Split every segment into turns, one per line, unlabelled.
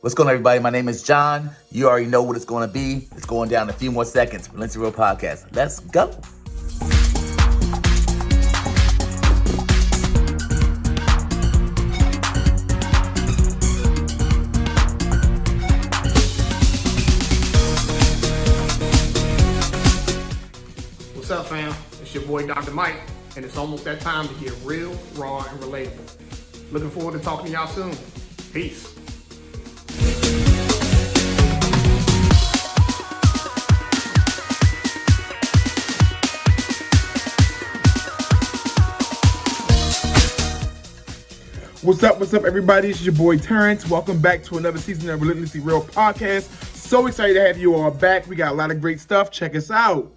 What's going on, everybody? My name is John. You already know what it's going to be. It's going down in a few more seconds. Relentlessly Real Podcast. Let's go.
What's up, fam? It's your boy Dr. Mike, and it's almost that time to get real, raw, and relatable. Looking forward to talking to y'all soon. Peace.
What's up, everybody? It's your boy Terrence. Welcome back to another season of Relentlessly Real Podcast. So excited to have you all back. We got a lot of great stuff. Check us out.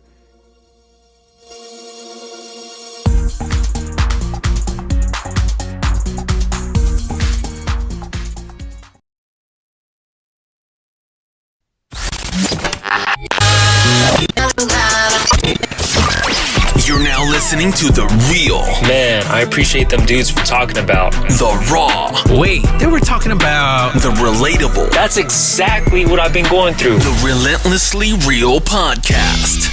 You're now listening to The Real.
Man, I appreciate them dudes for talking about
The Raw.
Wait, they were talking about
The Relatable.
That's exactly what I've been going through.
The Relentlessly Real Podcast.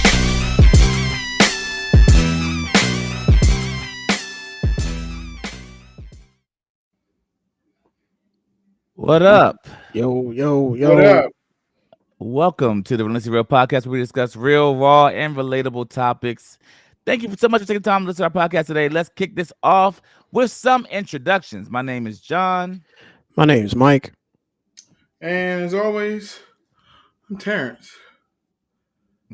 What up?
Yo.
What up?
Welcome to the Relentlessly Real Podcast, where we discuss real, raw, and relatable topics. Thank you so much for taking time to listen to our podcast today. Let's kick this off with some introductions. My name is John.
My name's Mike.
And as always, I'm Terrence.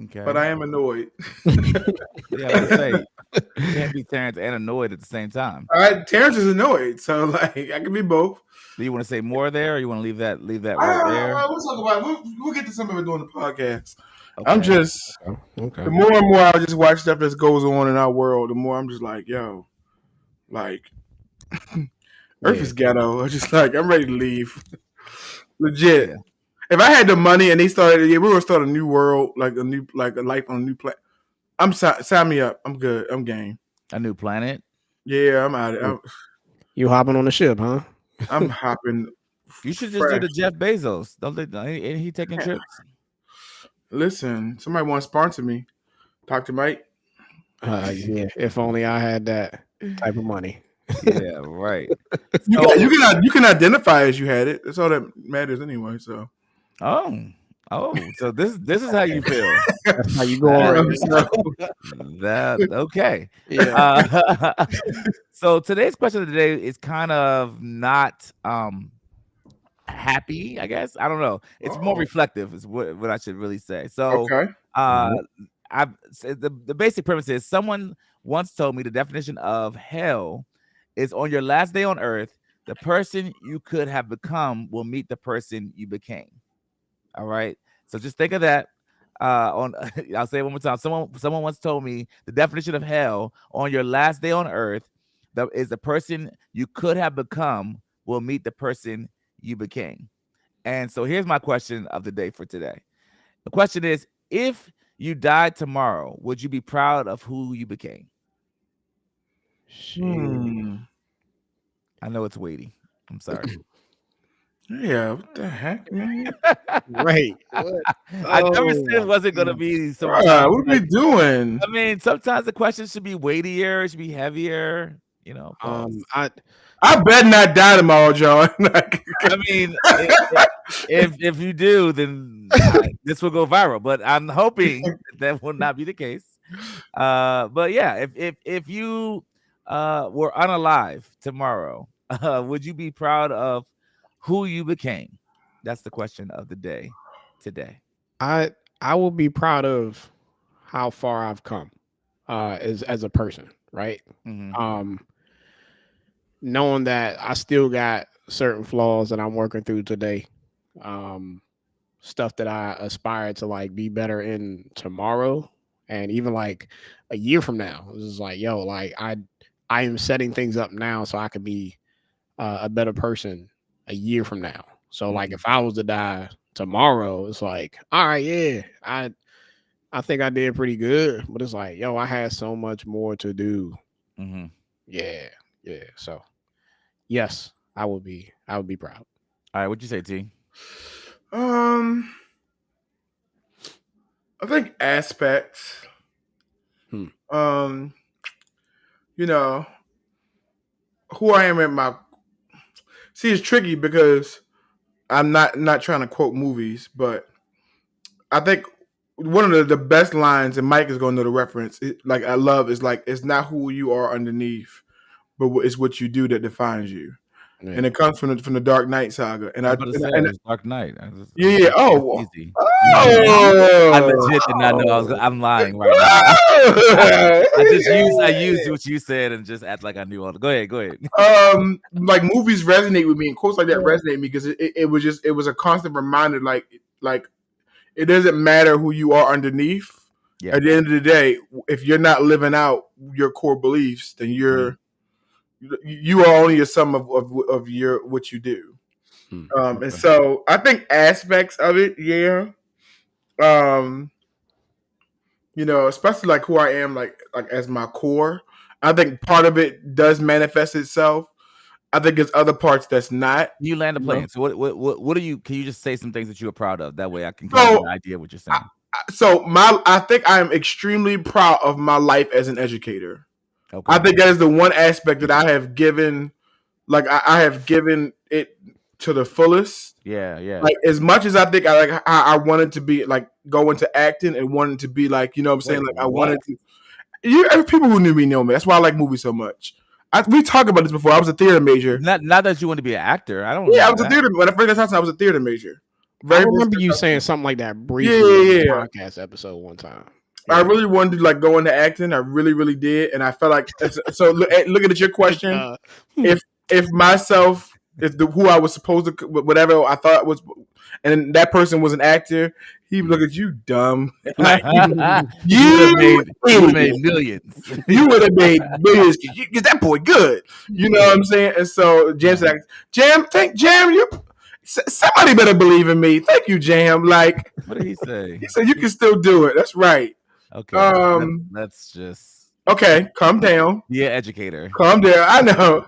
Okay.
But I am annoyed.
Yeah, like I say, you can't be Terrence and annoyed at the same time.
All right, Terrence is annoyed, so like I can be both.
Do you want to say more there, or you want to leave that right there?
We'll talk about it. We'll get to some of it during the podcast.
Okay.
I'm just
Okay.
the more and more I just watch stuff that goes on in our world, the more I'm just like, yo, like Earth is ghetto. I'm just like, I'm ready to leave. Legit.
Yeah.
If I had the money and they started, we were gonna start a new world, like a life on a new planet. Sign me up. I'm good. I'm game.
A new planet.
Yeah, I'm out.
You hopping on the ship, huh?
I'm hopping.
You should just do the Jeff Bezos. Ain't he taking trips?
Listen, somebody want to sponsor me. Talk to Mike.
Yeah. If only I had that type of money.
Yeah, right.
You can identify as you had it. That's all that matters anyway. So.
Oh, so this is how you feel.
That's how you go on.
That okay.
Yeah.
So today's question of the day is kind of not happy, I guess. I don't know. It's more reflective is what I should really say. So
Okay.
I've the basic premise is someone once told me the definition of hell is on your last day on earth, the person you could have become will meet the person you became. All right. So just think of that. I'll say it one more time. Someone once told me the definition of hell on your last day on earth that is the person you could have become will meet the person you became. And so here's my question of the day for today. The question is, if you died tomorrow, would you be proud of who you became? I know it's weighty. I'm sorry.
Yeah, what the heck, man?
Right.
I never said it wasn't gonna be so.
What are we doing?
I mean, sometimes the questions should be weightier, it should be heavier. You know.
I bet not die tomorrow, John.
I mean, if you do, then this will go viral. But I'm hoping that will not be the case. But yeah, if you were unalive tomorrow, would you be proud of who you became? That's the question of the day today.
I will be proud of how far I've come as a person, right?
Mm-hmm.
Knowing that I still got certain flaws that I'm working through today. Stuff that I aspire to like be better in tomorrow and even like a year from now. It's just like, yo, like I am setting things up now so I could be a better person a year from now. So like if I was to die tomorrow, it's like, all right, yeah, I think I did pretty good, but it's like, yo, I had so much more to do.
Mm-hmm.
Yeah. So yes, I would be proud.
All right, what'd you say, T?
I think aspects.
Hmm.
You know, who I am at my. See, it's tricky because I'm not trying to quote movies, but I think one of the best lines, and Mike is going to know the reference. Like I love is like it's not who you are underneath, but it's what you do that defines you.
Yeah.
And it comes from the Dark Knight saga. And
I
I
was about to say it
and
was Dark Knight.
yeah.
It's
Oh,
easy. I
oh,
legit did not know. I'm lying right now. I used what you said and just act like I knew all. Go ahead.
like movies resonate with me, and quotes like that resonate with me because it was a constant reminder. Like it doesn't matter who you are underneath.
Yeah.
At the end of the day, if you're not living out your core beliefs, then you are only a sum of your what you do. And so I think aspects of it, yeah. Um, especially like who I am, like as my core. I think part of it does manifest itself. I think there's other parts that's not.
You land a
You know?
plane. So what are you? Can you just say some things that you are proud of? That way I can kind of
So,
get an idea of what you're saying.
I think I am extremely proud of my life as an educator.
Okay.
I think that is the one aspect that I have given, like I have given it to the fullest.
Yeah.
Like as much as I think I wanted to be like go into acting and wanted to be like, you know what I'm saying?
Wait,
Like I
what?
wanted to people who knew me know me. That's why I like movies so much. We talked about this before. I was a theater major.
Not that you want to be an actor. I don't.
Yeah, I
know
was a
that.
theater. When I first got I was a theater major.
I remember you saying something like that briefly in the podcast episode one time.
Yeah. I really wanted to like go into acting. I really, really did, and I felt like so. Looking at your question, if myself, if who I was supposed to, whatever I thought was, and that person was an actor, he would look at you dumb. Like, you would have made
millions.
You would have made millions because that boy good. You know what I'm saying? And so Jam said, Jam, you. Somebody better believe in me. Thank you, Jam. Like,
what did he say?
He said you can still do it. That's right.
Okay. That's just
okay. Calm down.
Yeah, educator.
Calm down. I know.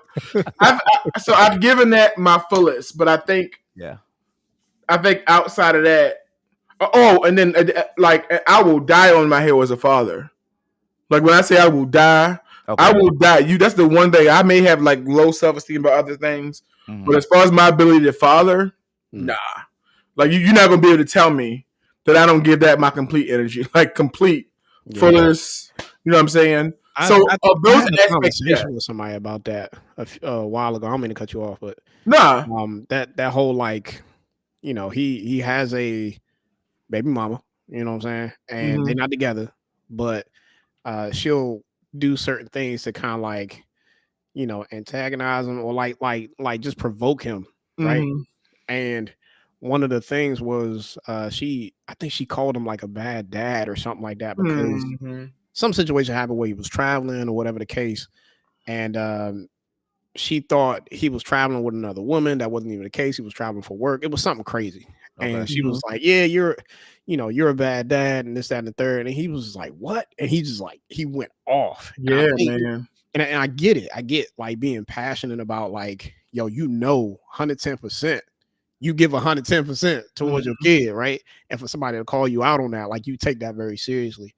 I've given that my fullest, but I think outside of that, and then like I will die on my hill as a father. Like when I say I will die, I will die. That's the one thing I may have like low self-esteem about other things, but as far as my ability to father, nah. Like you're not gonna be able to tell me that I don't give that my complete energy, like complete fullest. You know what I'm saying?
I had a conversation with somebody about that a while ago. I don't mean to cut you off, but that whole like, he has a baby mama. You know what I'm saying? And they're not together, but she'll do certain things to kind of like, antagonize him or like just provoke him, right? And one of the things was I think she called him like a bad dad or something like that because some situation happened where he was traveling or whatever the case, and she thought he was traveling with another woman. That wasn't even the case. He was traveling for work. It was something crazy. And she was like, yeah, you're a bad dad and this, that, and the third. And he was like, what? And he just like, he went off.
Yeah, man.
And I get it. I get like being passionate about like, 110%. You give 110% towards your kid, right? And for somebody to call you out on that, like you take that very seriously.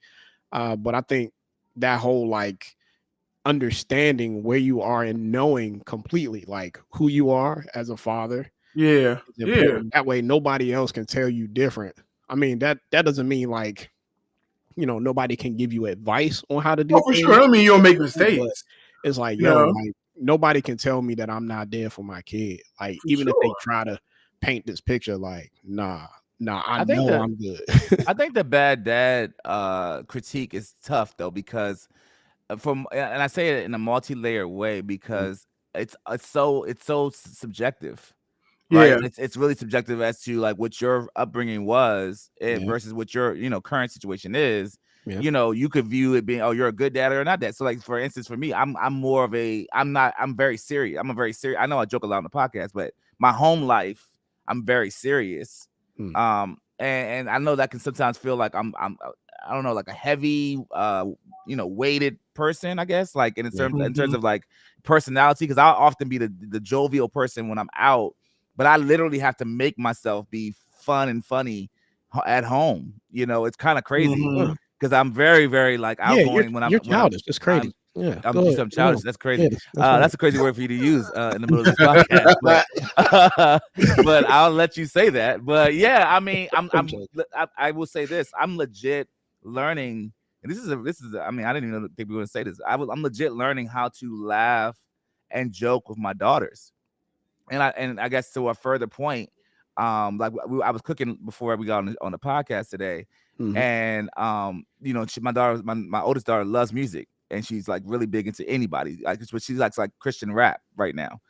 But I think that whole like understanding where you are and knowing completely like who you are as a father.
Yeah.
That way nobody else can tell you different. I mean, that doesn't mean like, nobody can give you advice on how to do
for sure. I mean, you'll make mistakes.
It's like, like nobody can tell me that I'm not there for my kid. Like, even if they try to paint this picture, like, nah, I know I'm good.
I think the bad dad critique is tough though, because and I say it in a multi-layered way because it's so subjective. Right.
Yeah.
It's really subjective as to like what your upbringing was versus what your current situation is. Yeah. You could view it being, oh, you're a good dad or not that. So like for instance, for me, I'm very serious. I'm a very serious. I know I joke a lot on the podcast, but my home life, I'm very serious. And I know that can sometimes feel like I'm I don't know, like a heavy weighted person, I guess, like in terms of like personality, because I'll often be the jovial person when I'm out. but I literally have to make myself be fun and funny at home. You know, it's kind of crazy
Mhm.
because I'm very, very like
Yeah,
outgoing
you're childish. It's crazy. Yeah,
I'm
go
do
ahead.
something
No,
childish. That's
yeah,
crazy.
that's right.
That's a crazy word for you to use in the middle of this podcast, but but I'll let you say that. But yeah, I mean,
joking.
I will say this: I'm legit learning, and I mean, I didn't even think we were going to say this. I'm legit learning how to laugh and joke with my daughters, and I guess to a further point, like I was cooking before we got on the podcast today,
Mhm.
and you know, my daughter, my oldest daughter loves music, and she's like really big into anybody, but she likes like Christian rap right now.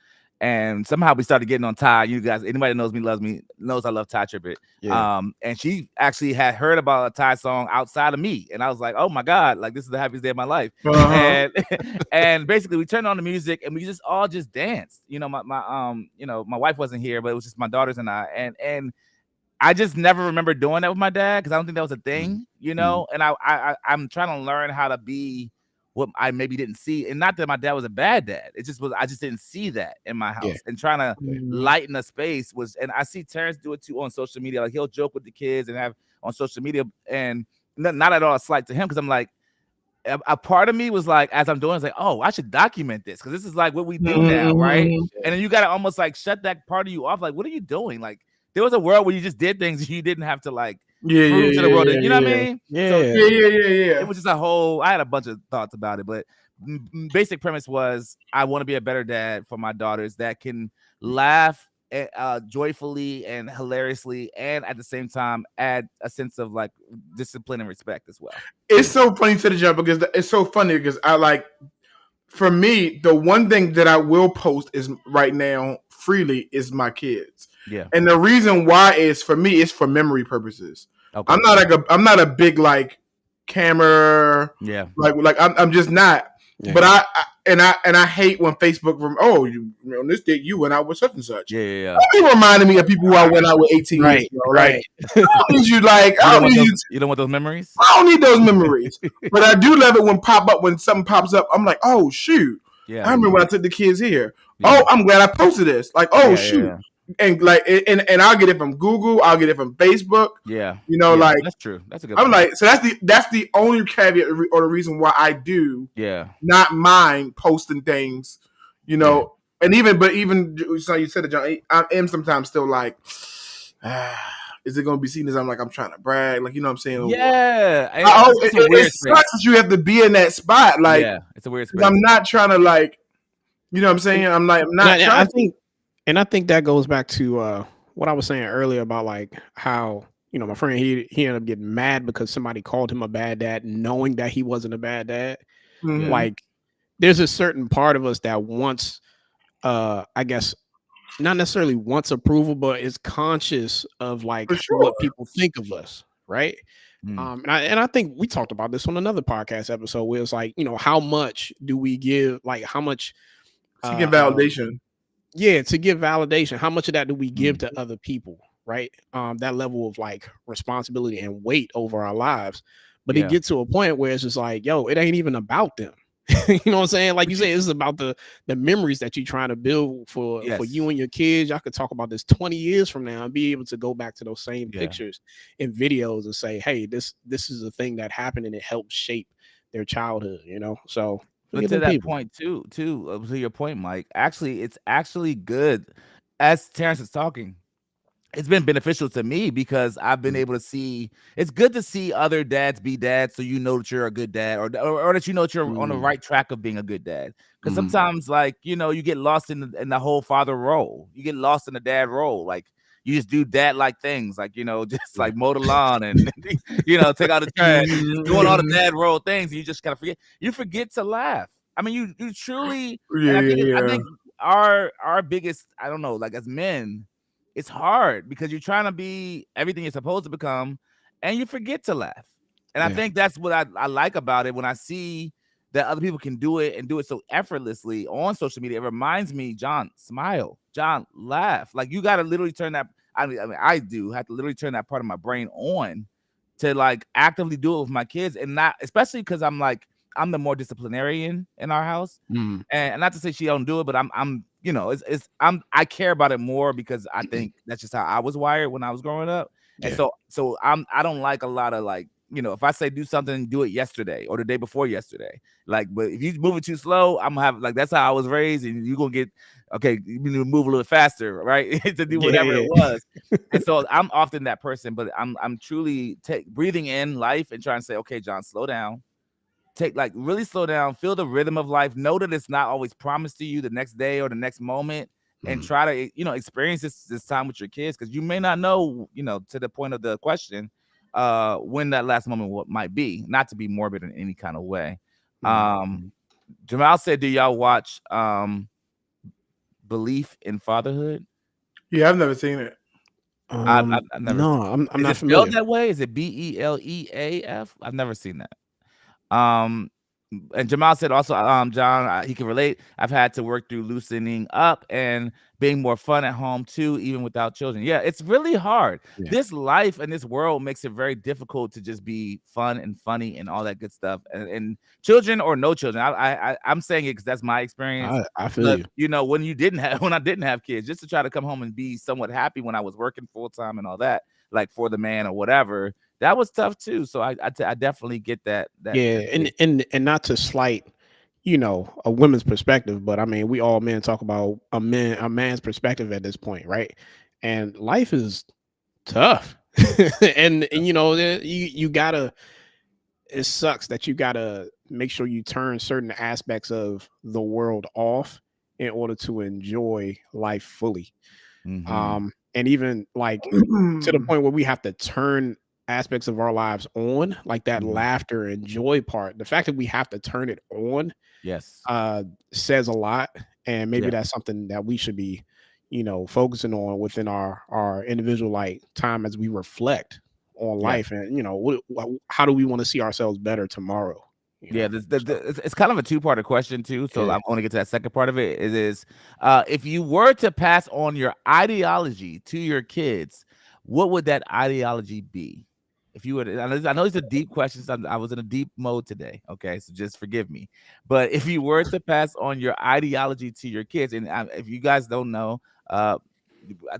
And somehow we started getting on Ty. You guys, anybody that knows me loves me, knows I love Ty Tribbett.
Yeah.
And she actually had heard about a Ty song outside of me, and I was like, oh my god, like this is the happiest day of my life. And and basically we turned on the music and we just all just danced. You know, my wife wasn't here, but it was just my daughters and I, and I just never remember doing that with my dad because I don't think that was a thing, you know. And I'm trying to learn how to be what I maybe didn't see, and not that my dad was a bad dad. It just was I just didn't see that in my
Yeah.
house, and trying to
Mhm.
lighten a space was. And I see Terrence do it too on social media. Like he'll joke with the kids and have on social media, and not at all a slight to him because I'm like. A part of me was like, as I'm doing, it's like, oh, I should document this because this is like what we do now, right?
Mhm.
And then you got to almost like shut that part of you off. Like, what are you doing? Like, there was a world where you just did things you didn't have to like
Yeah,
prove to the world. You know what I mean? So
Yeah.
it was just a whole. I had a bunch of thoughts about it, but basic premise was I want to be a better dad for my daughters that can laugh joyfully and hilariously, and at the same time add a sense of like discipline and respect as well.
It's so funny to the jump because it's so funny because I like, for me, the one thing that I will post is right now freely is my kids.
Yeah.
And the reason why is for me, it's for memory purposes.
Okay.
I'm not a big like camera.
Yeah.
Like I'm just not.
Yeah.
But I hate when Facebook from on this date you went out with such and such.
Yeah.
Don't be reminding me of people who I went out with 18 years ago.
Right.
I don't need you like I don't need you.
You don't want those memories?
I don't need those memories. But I do love it when something pops up. I'm like, oh shoot.
Yeah.
I remember when I took the kids here.
Yeah.
Oh, I'm glad I posted this. Like, oh
Yeah,
shoot.
yeah.
And like and I'll get it from Google, I'll get it from Facebook.
Yeah.
You know,
Yeah,
like
that's true. That's a good
I'm
point.
like, so that's the only caveat or the reason why I do
Yeah.
not mind posting things, you know. And even so you said it, John, I am sometimes still like, is it gonna be seen as I'm trying to brag? Like, you know what I'm saying?
Yeah.
It sucks that you have to be in that spot. Like,
yeah, it's a weird space.
I'm not trying to like, you know what I'm saying? I'm like, I'm not trying
I think that goes back to what I was saying earlier about like how, you know, my friend, he ended up getting mad because somebody called him a bad dad, knowing that he wasn't a bad dad.
Mhm.
Like, there's a certain part of us that wants, I guess, not necessarily wants approval, but is conscious of like
For sure.
what people think of us, right?
Mm.
And I think we talked about this on another podcast episode where it's like, you know, how much do we give? Like, how much
seeking validation.
to give validation, how much of that do we give to other people, right? That level of like responsibility and weight over our lives. But it gets to a point where it's just like, yo, it ain't even about them. You know what I'm saying? Like you say, this is about the memories that you're trying to build for you and your kids. Y'all could talk about this 20 years from now and be able to go back to those same pictures and videos and say, hey, this is a thing that happened and it helped shape their childhood, you know? So
But to that point too, to your point, Mike, actually, it's actually good. As Terrence is talking, it's been beneficial to me because I've been able to see. It's good to see other dads be dads, so you know that you're a good dad, or that you know that you're on the right track of being a good dad. Because sometimes, like, you know, you get lost in the whole father role. You get lost in the dad role, like. You just do dad-like things, like, you know, just like mow the lawn and, you know, take out the trash, doing all the dad role things. And you just kind of forget. You forget to laugh. I mean, you truly. I think our biggest, I don't know, like as men, it's hard because you're trying to be everything you're supposed to become, and you forget to laugh. And I think that's what I like about it when I see that other people can do it and do it so effortlessly on social media. It reminds me, John, smile. John, laugh. Like you got to literally turn that. I do have to literally turn that part of my brain on to like actively do it with my kids, and not especially because I'm like I'm the more disciplinarian in our house,
Mm.
and not to say she don't do it, but I'm you know, I care about it more because I think that's just how I was wired when I was growing up. And
Yeah.
so I don't like a lot of like, you know, if I say do something, do it yesterday or the day before yesterday. Like, but if you move it too slow, I'm gonna have like that's how I was raised, and you're gonna get okay, you need to move a little faster, right? To do whatever it
Yeah.
was. And so I'm often that person, but I'm truly breathing in life and trying to say, okay, John, slow down. Like really slow down, feel the rhythm of life, know that it's not always promised to you the next day or the next moment, and try to, you know, experience this time with your kids, because you may not know, you know, to the point of the question, when that last moment might be, not to be morbid in any kind of way. Jamal said, do y'all watch Belief in Fatherhood?
Yeah, I've never seen it.
I've never
No,
seen
I'm
it. Is
not
it spelled
familiar.
that way? Is it Beleaf? I've never seen that. And Jamal said also, John, he can relate. I've had to work through loosening up and being more fun at home too, even without children. Yeah, it's really hard.
Yeah.
This life and this world makes it very difficult to just be fun and funny and all that good stuff. And children or no children, I'm saying it because that's my experience.
I feel
But
you.
you know, when I didn't have kids, just to try to come home and be somewhat happy when I was working full time and all that, like for the man or whatever, that was tough too. So I definitely get that.
Yeah, and not to slight, you know, a woman's perspective, but I mean, we all men talk about a man's perspective at this point, right? And life is tough, and you know, you gotta. It sucks that you gotta make sure you turn certain aspects of the world off in order to enjoy life fully. And even like to the point where we have to turn aspects of our lives on, like that laughter and joy part. The fact that we have to turn it on
Yes.
says a lot, and maybe
Yeah.
that's something that we should be, you know, focusing on within our individual like time as we reflect on
Yeah.
life, and you know, how do we want to see ourselves better tomorrow? You
Yeah,
know?
it's kind of a two-parter question too. So
Yeah.
I'm going to get to that second part of it. It is, if you were to pass on your ideology to your kids, what would that ideology be? If you would, I know these are deep questions. I was in a deep mode today. Okay, so just forgive me. But if you were to pass on your ideology to your kids, and if you guys don't know, I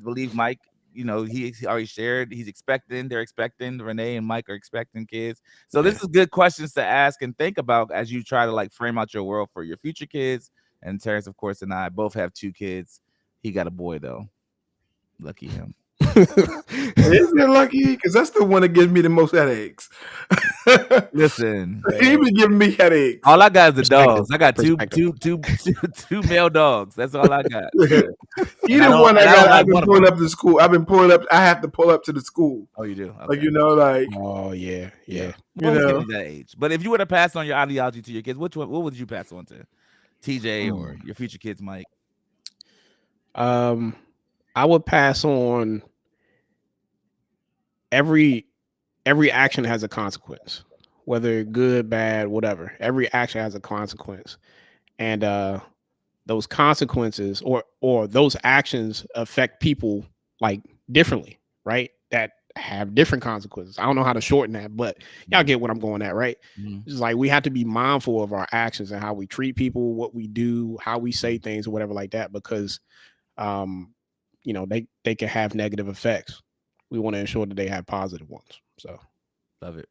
believe Mike, you know, he already shared. He's expecting. They're expecting. Renee and Mike are expecting kids. So this is good questions to ask and think about as you try to like frame out your world for your future kids. And Terrence, of course, and I both have 2 kids. He got a boy though. Lucky him.
Is it lucky? Because that's the one that gives me the most headaches.
Listen,
He be giving me headaches.
all I got is the
Perspective.
dogs. I got two male dogs. That's all I got. So.
Either one I got, I've been
one of
pulling
them.
up to school. I've been pulling up. I have to pull up to the school.
Oh, you do?
Like,
Okay.
you know, like,
Oh yeah.
you
Well, he's
know.
getting to that age. But if you were to pass on your ideology to your kids, what would you pass on to? TJ or your future kids, Mike?
I would pass on every action has a consequence, whether good, bad, whatever. Every action has a consequence, and those consequences or those actions affect people like differently, right? That have different consequences. I don't know how to shorten that, but y'all get what I'm going at, right? It's like we have to be mindful of our actions and how we treat people, what we do, how we say things, or whatever like that, because you know, they can have negative effects. We want to ensure that they have positive ones. So
love it.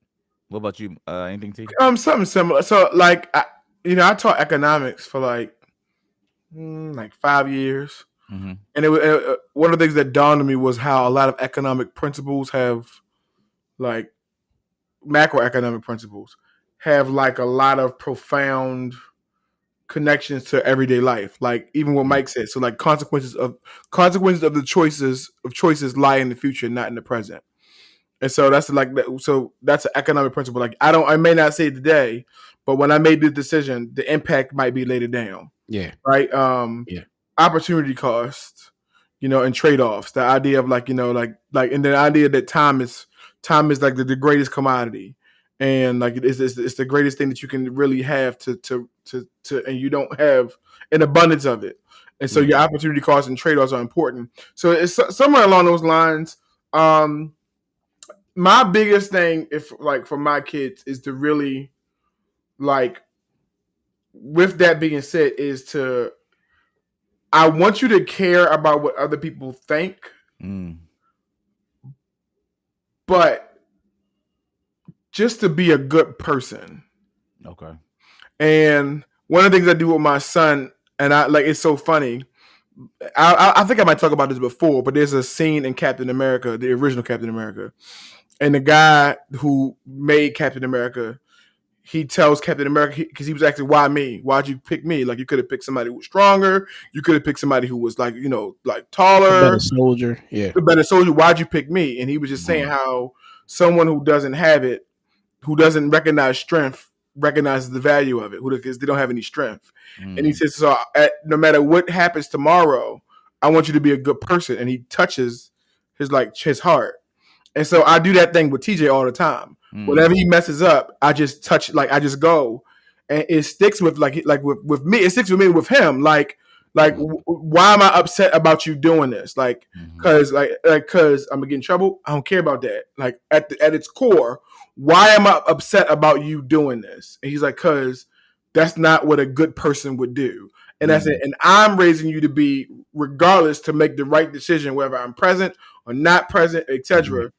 What about you? Anything, T?
Something similar. So, like, I taught economics for like 5 years, and it was one of the things that dawned on me was how a lot of economic principles have, like, macroeconomic principles have like a lot of profound connections to everyday life. Like even what Mike said. So like consequences of the choices lie in the future, not in the present. And so that's like that. So that's an economic principle. Like I may not say it today, but when I made the decision, the impact might be later down.
yeah,
Right.
Yeah.
Opportunity cost, and trade-offs. The idea of like, and the idea that time is like the greatest commodity. And like it's the greatest thing that you can really have to and you don't have an abundance of it. And so your opportunity costs and trade-offs are important. So it's somewhere along those lines. My biggest thing, if like for my kids, is to really like with that being said, I want you to care about what other people think, but just to be a good person.
Okay.
And one of the things I do with my son, and it's so funny. I think I might talk about this before, but there's a scene in Captain America, the original Captain America, and the guy who made Captain America, he tells Captain America, because he was asking, why me? Why'd you pick me? Like, you could have picked somebody who was stronger. You could have picked somebody who was like
A
taller,
better soldier. Yeah.
a better soldier. Why'd you pick me? And he was just saying how someone who doesn't have it, who doesn't recognize strength, recognizes the value of it, because they don't have any strength. And he says, so no matter what happens tomorrow, I want you to be a good person. And he touches his heart. And so I do that thing with TJ all the time. Whenever he messes up, I just touch, I just go, and it sticks with with me. It sticks with me with him. Why am I upset about you doing this? Because I'm gonna get in trouble. I don't care about that. At its core, why am I upset about you doing this? And he's like, because that's not what a good person would do. And that's it. And I'm raising you to be, regardless, to make the right decision, whether I'm present or not present, etc.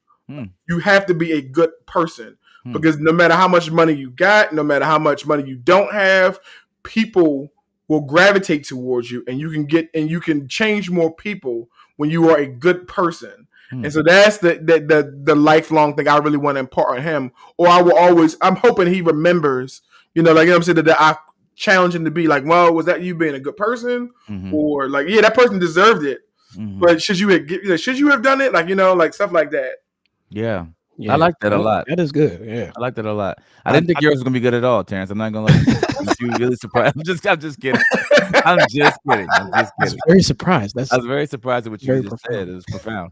You have to be a good person, because no matter how much money you got, no matter how much money you don't have, people will gravitate towards you, and you can change more people when you are a good person. And so that's the lifelong thing I really want to impart on him. Or I'm hoping he remembers, what I'm saying, that I challenge him to be like, well, was that you being a good person? Or yeah, that person deserved it. But should you have done it? Stuff like that.
Yeah. I like that a lot.
That is good. Yeah.
I like that a lot. I didn't think yours was gonna be good at all, Terrence. I'm not gonna let you really surprised. I'm just kidding. I'm just kidding.
I was very surprised.
I was very surprised at what you just said. It was profound.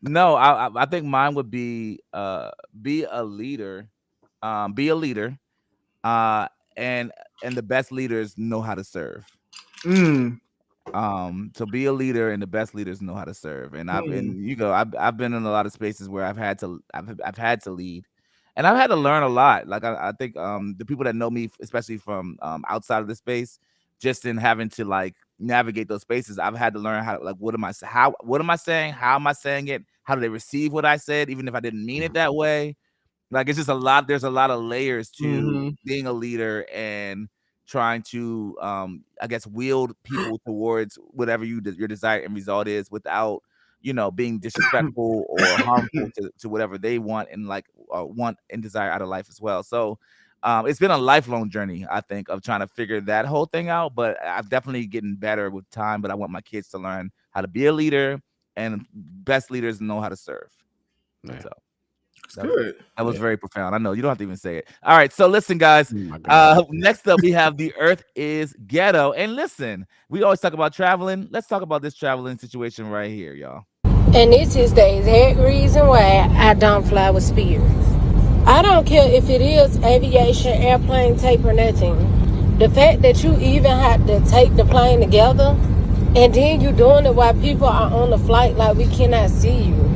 No, I think mine would be a leader. Be a leader. And the best leaders know how to serve. So be a leader, and the best leaders know how to serve. And I've been in a lot of spaces where I've had to lead, and I've had to learn a lot. I think the people that know me, especially from outside of the space, just in having to navigate those spaces, I've had to learn how what am I saying, how am I saying it, how do they receive what I said, even if I didn't mean it that way. It's just a lot. There's a lot of layers to being a leader and trying to wield people towards whatever your desired end result is, without being disrespectful or harmful to whatever they want and want and desire out of life as well. So it's been a lifelong journey, I think, of trying to figure that whole thing out, but I've definitely getting better with time. But I want my kids to learn how to be a leader, and best leaders know how to serve. So that was very profound. I know you don't have to even say it. All right, so listen, guys. Next up, we have The Earth is Ghetto. And listen, we always talk about traveling. Let's talk about this traveling situation right here, y'all.
And this is the exact reason why I don't fly with Spirit. I don't care if it is aviation, airplane, tape, or nothing. The fact that you even have to take the plane together, and then you doing it while people are on the flight like we cannot see you.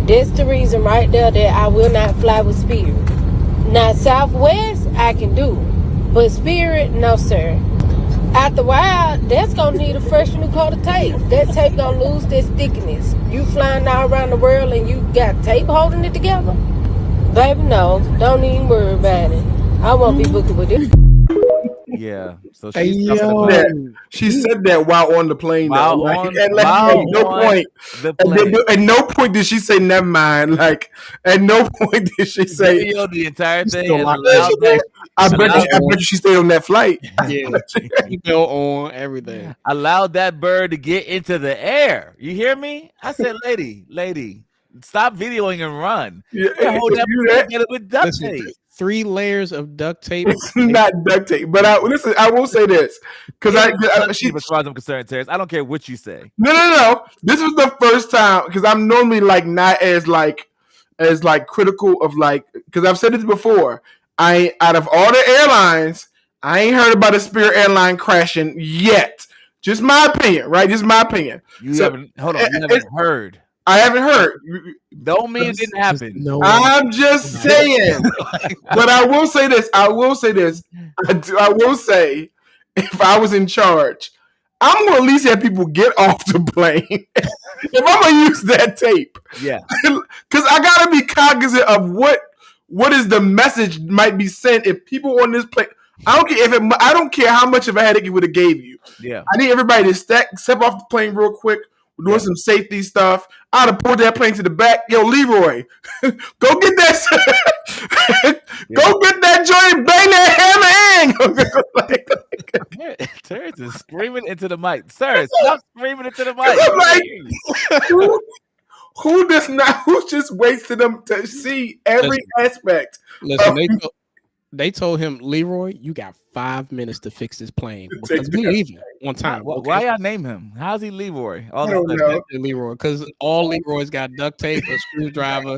That's the reason right there that I will not fly with Spirit. Now, Southwest, I can do. But Spirit, no, sir. After a while, that's going to need a fresh new coat of tape. That tape going to lose that stickiness. You flying all around the world and you got tape holding it together? Baby, no. Don't even worry about it. I won't be booking with it.
Yeah. So
she said that while on the plane. At no point did she say never mind. At no point did she say
the entire thing.
I bet you she stayed on that flight.
Yeah. Email on everything.
Allowed that bird to get into the air. You hear me? I said, lady, stop videoing and run.
Yeah,
hold that together with duct tape.
3 layers of duct tape.
Not duct tape, but I will say this, because as
far as I'm concerned, Terrence, I don't care what you say.
No. This was the first time, because I'm normally not as critical of because I've said this before. Out of all the airlines, I ain't heard about a Spirit airline crashing yet. Just my opinion, right? Just my opinion.
You haven't heard.
I haven't heard.
Don't mean it didn't happen.
No,
I'm just saying. But I will say this. I will say, if I was in charge, I'm gonna at least have people get off the plane. If I'm gonna use that tape,
Yeah.
because I gotta be cognizant of what is the message might be sent if people on this plane. I don't care how much of a headache it would have gave you.
Yeah.
I need everybody to step off the plane real quick. We're doing some safety stuff. I'd have pulled that plane to the back. Yo, Leroy, go get that. Go get that joint and bang that hammer in.
Terrence is screaming into the mic. Sir, stop screaming into the mic.
I'm like, who does not? Who just waits for them to see every aspect?
Listen, they told him, Leroy, you got 5 minutes to fix this plane because we leaving on time.
Why y'all name him? How's he Leroy?
I don't know.
Leroy, because all Leroy's got duct tape, a screwdriver.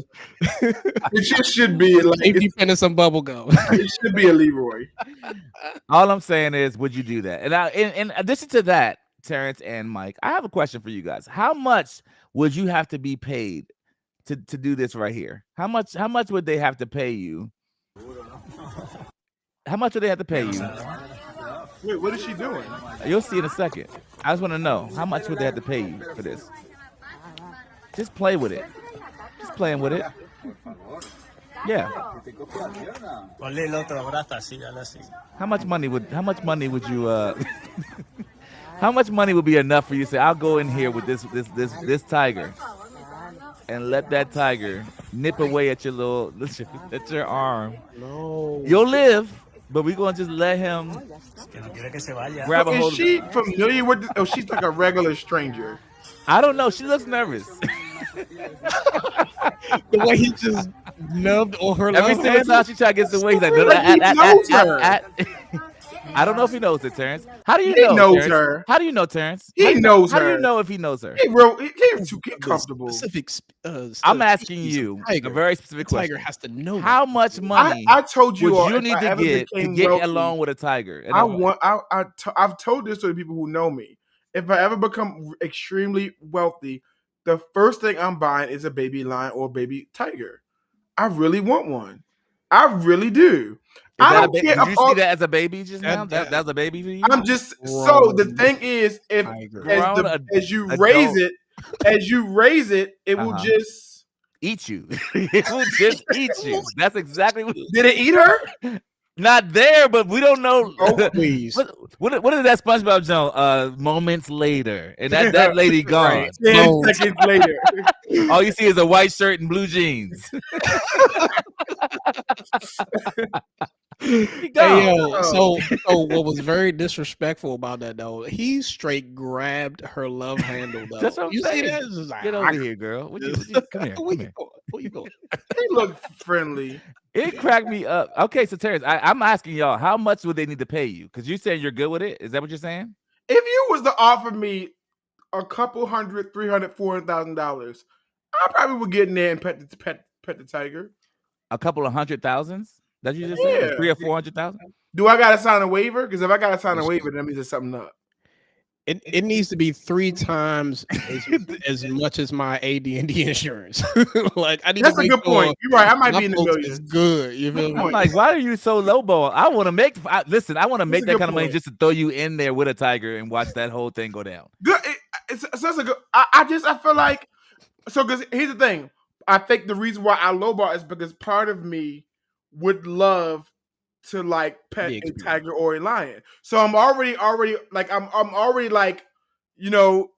It just should be like
safety pin and some bubble gum.
It should be a Leroy.
All I'm saying is, would you do that? And in addition to that, Terrence and Mike, I have a question for you guys. How much would you have to be paid to do this right here? How much would they have to pay you? How much would they have to pay you?
Wait, what is she doing?
You'll see in a second. I just want to know, how much would they have to pay you for this? Just play with it. Just playing with it. Yeah. How much money would you how much money would be enough for you to say, I'll go in here with this tiger and let that tiger nip away at your arm?
No.
You'll live, but we're gonna just let him grab a hold.
Is she familiar with this? Oh, she's like a regular stranger.
I don't know. She looks nervous.
The way he just nubbed on her
Every single time she try to get away, he's like, I don't know if he knows it, Terrence. How do you know? He knows
Terrence?
Her. How do you know, Terrence?
He knows her.
How do you know if he knows her?
He's too comfortable.
I'm asking you a very specific question.
Tiger has to know.
How much money
I told you
would you need to get
wealthy,
along with a tiger?
I've told this to the people who know me. If I ever become extremely wealthy, the first thing I'm buying is a baby lion or a baby tiger. I really want one. I really do. I don't care.
Did you see that as a baby just now? That was a baby for you?
I'm just so the thing is, if as you raise it, it will just
eat you. It will just eat you. That's exactly what.
Did it eat her?
Not there, but we don't know.
Oh, please.
What is that SpongeBob joke? Moments later, and that lady gone.
10 seconds later.
All you see is a white shirt and blue jeans.
Hey, yo, so what was very disrespectful about that though, he straight grabbed her love handle though.
That's what I'm saying.
See that? Like,
get over here, girl. Come here.
Where you going?
They look friendly.
It cracked me up. Okay, so Terrence, I'm asking y'all, how much would they need to pay you? Because you saying you're good with it. Is that what you're saying?
If you was to offer me a couple $100,000, $300,000, $400,000, I probably would get in there and pet the tiger.
A couple of $100,000? That you just said? 300,000 or 400,000?
Do I gotta sign a waiver? Because if I gotta sign a waiver, that means there's something up.
It needs to be 3 times as much as my AD&D insurance. Like I need.
That's a good point. You're right. I might be in the millions.
Good. You feel me?
I'm like, why are you so lowball? I want to make. Listen, I want to make that kind of money just to throw you in there with a tiger and watch that whole thing go down.
Good. It's a good. I feel like so. Because here's the thing. I think the reason why I lowball is because part of me would love to like pet a tiger or a lion. So I'm already like I'm already like, you know,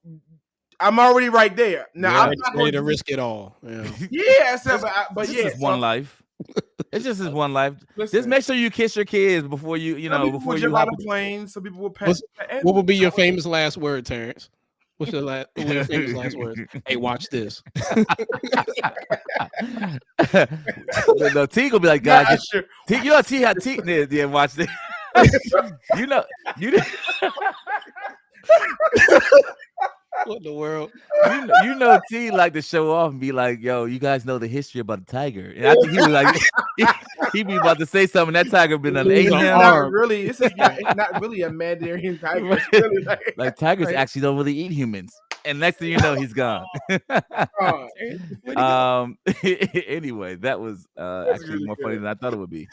I'm already right there. Now I'm not
ready to risk it all. Yeah.
Yeah, so, but
this is one life. It's just this one life.
Listen,
just make sure you kiss your kids before you before you hop
on a plane. Some people will pet.
What would be your famous last word, Terrence? What's your famous last words? Hey, watch this.
No, T gonna be like, God, T, you know T how T is. Yeah, watch this. you know.
What in the world?
You know T like to show off and be like, yo, you guys know the history about the tiger. And I think he was like, he be about to say something. That tiger been an Asian arm.
Really, it's not really a Mandarin tiger. It's really
like tigers actually don't really eat humans. And next thing you know, he's gone.
God.
Anyway, that was actually
really
more funny
good.
than I thought it would be.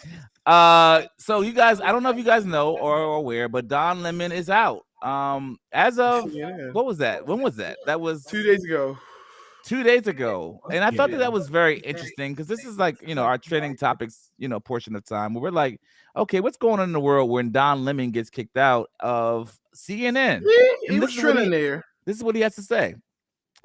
So you guys, I don't know if you guys know or aware, but Don Lemon is out. As of what was that? When was that? That was
2 days ago.
2 days ago. And I thought that was very interesting because this is like, our trending topics, portion of time where we're like, okay, what's going on in the world when Don Lemon gets kicked out of CNN?
Yeah, he
And
was trending there.
This is what he has to say.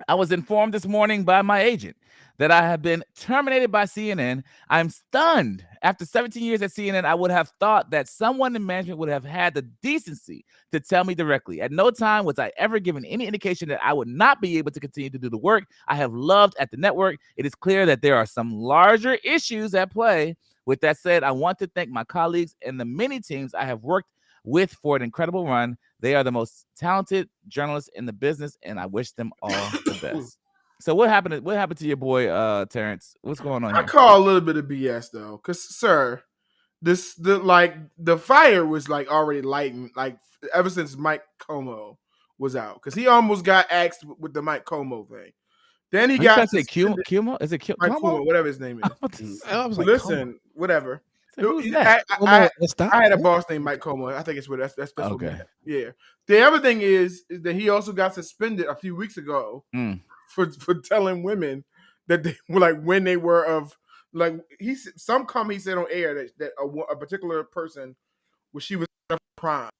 I was informed this morning by my agent that I have been terminated by CNN. I'm stunned. After 17 years at CNN, I would have thought that someone in management would have had the decency to tell me directly. At no time was I ever given any indication that I would not be able to continue to do the work I have loved at the network. It is clear that there are some larger issues at play. With that said, I want to thank my colleagues and the many teams I have worked with for an incredible run. They are the most talented journalists in the business, and I wish them all the best. So what happened to your boy Terrence? What's going on here?
I call a little bit of BS though, because sir, the fire was like already lighting, like ever since Mike Como was out, because he almost got axed with the Mike Como thing. Then he got
Cuomo? Is it
Mike Como, whatever his name is.
I was like,
Listen, whatever.
Like, who's that?
I had a boss named Mike Como. I think it's what that's
Okay.
what yeah. The other thing is that he also got suspended a few weeks ago for telling women that they were like when they were of like he said on air that a particular person she was of crime.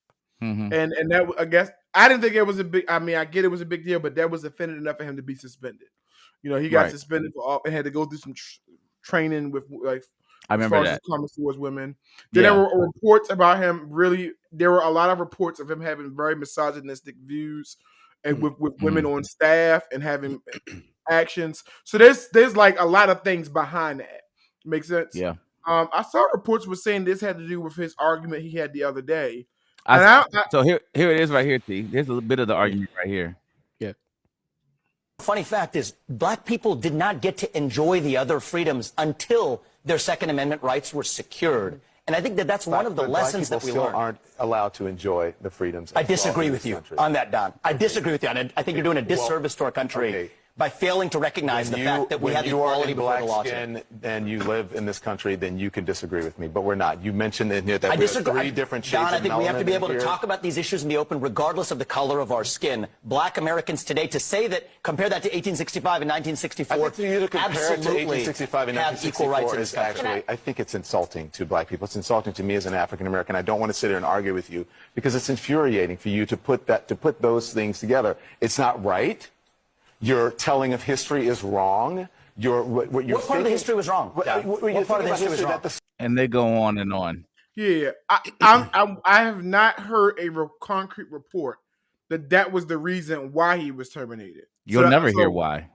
Mm-hmm.
And that I guess I didn't think it was a big. I mean, I get it was a big deal, but that was offended enough for him to be suspended. He got suspended for all and had to go through some training with like.
I remember that.
Comments towards women. Then there were reports about him. Really, there were a lot of reports of him having very misogynistic views, and with women on staff and having actions. So there's like a lot of things behind that. Makes sense.
Yeah.
I saw reports were saying this had to do with his argument he had the other day.
So here it is right here, T. There's a bit of the argument right here.
Yeah.
Funny fact is, black people did not get to enjoy the other freedoms until their Second Amendment rights were secured. And I think that's one of the lessons that we learned.
Aren't allowed to enjoy the freedoms.
I disagree with you on that, Don. I disagree with you. And I think you're doing a disservice to our country by failing to recognize the fact that we have equality before the law.
And you live in this country, then you can disagree with me. But we're not. You mentioned in here that we have three different shades
Don, I think we have to be able
to
talk about these issues in the open, regardless of the color of our skin. Black Americans today, to say that, compare that to 1865 and 1964,
I think for you to compare it to
absolutely
1865 and
have equal
1964
rights in this
is
country.
actually, I think it's insulting to black people. It's insulting to me as an African American. I don't want to sit here and argue with you because it's infuriating for you to put those things together. It's not right. Your telling of history is wrong.
What part of the history was wrong? What part of the history was wrong?
And they go on and on.
Yeah, I have not heard a concrete report that was the reason why he was terminated.
You'll never hear why.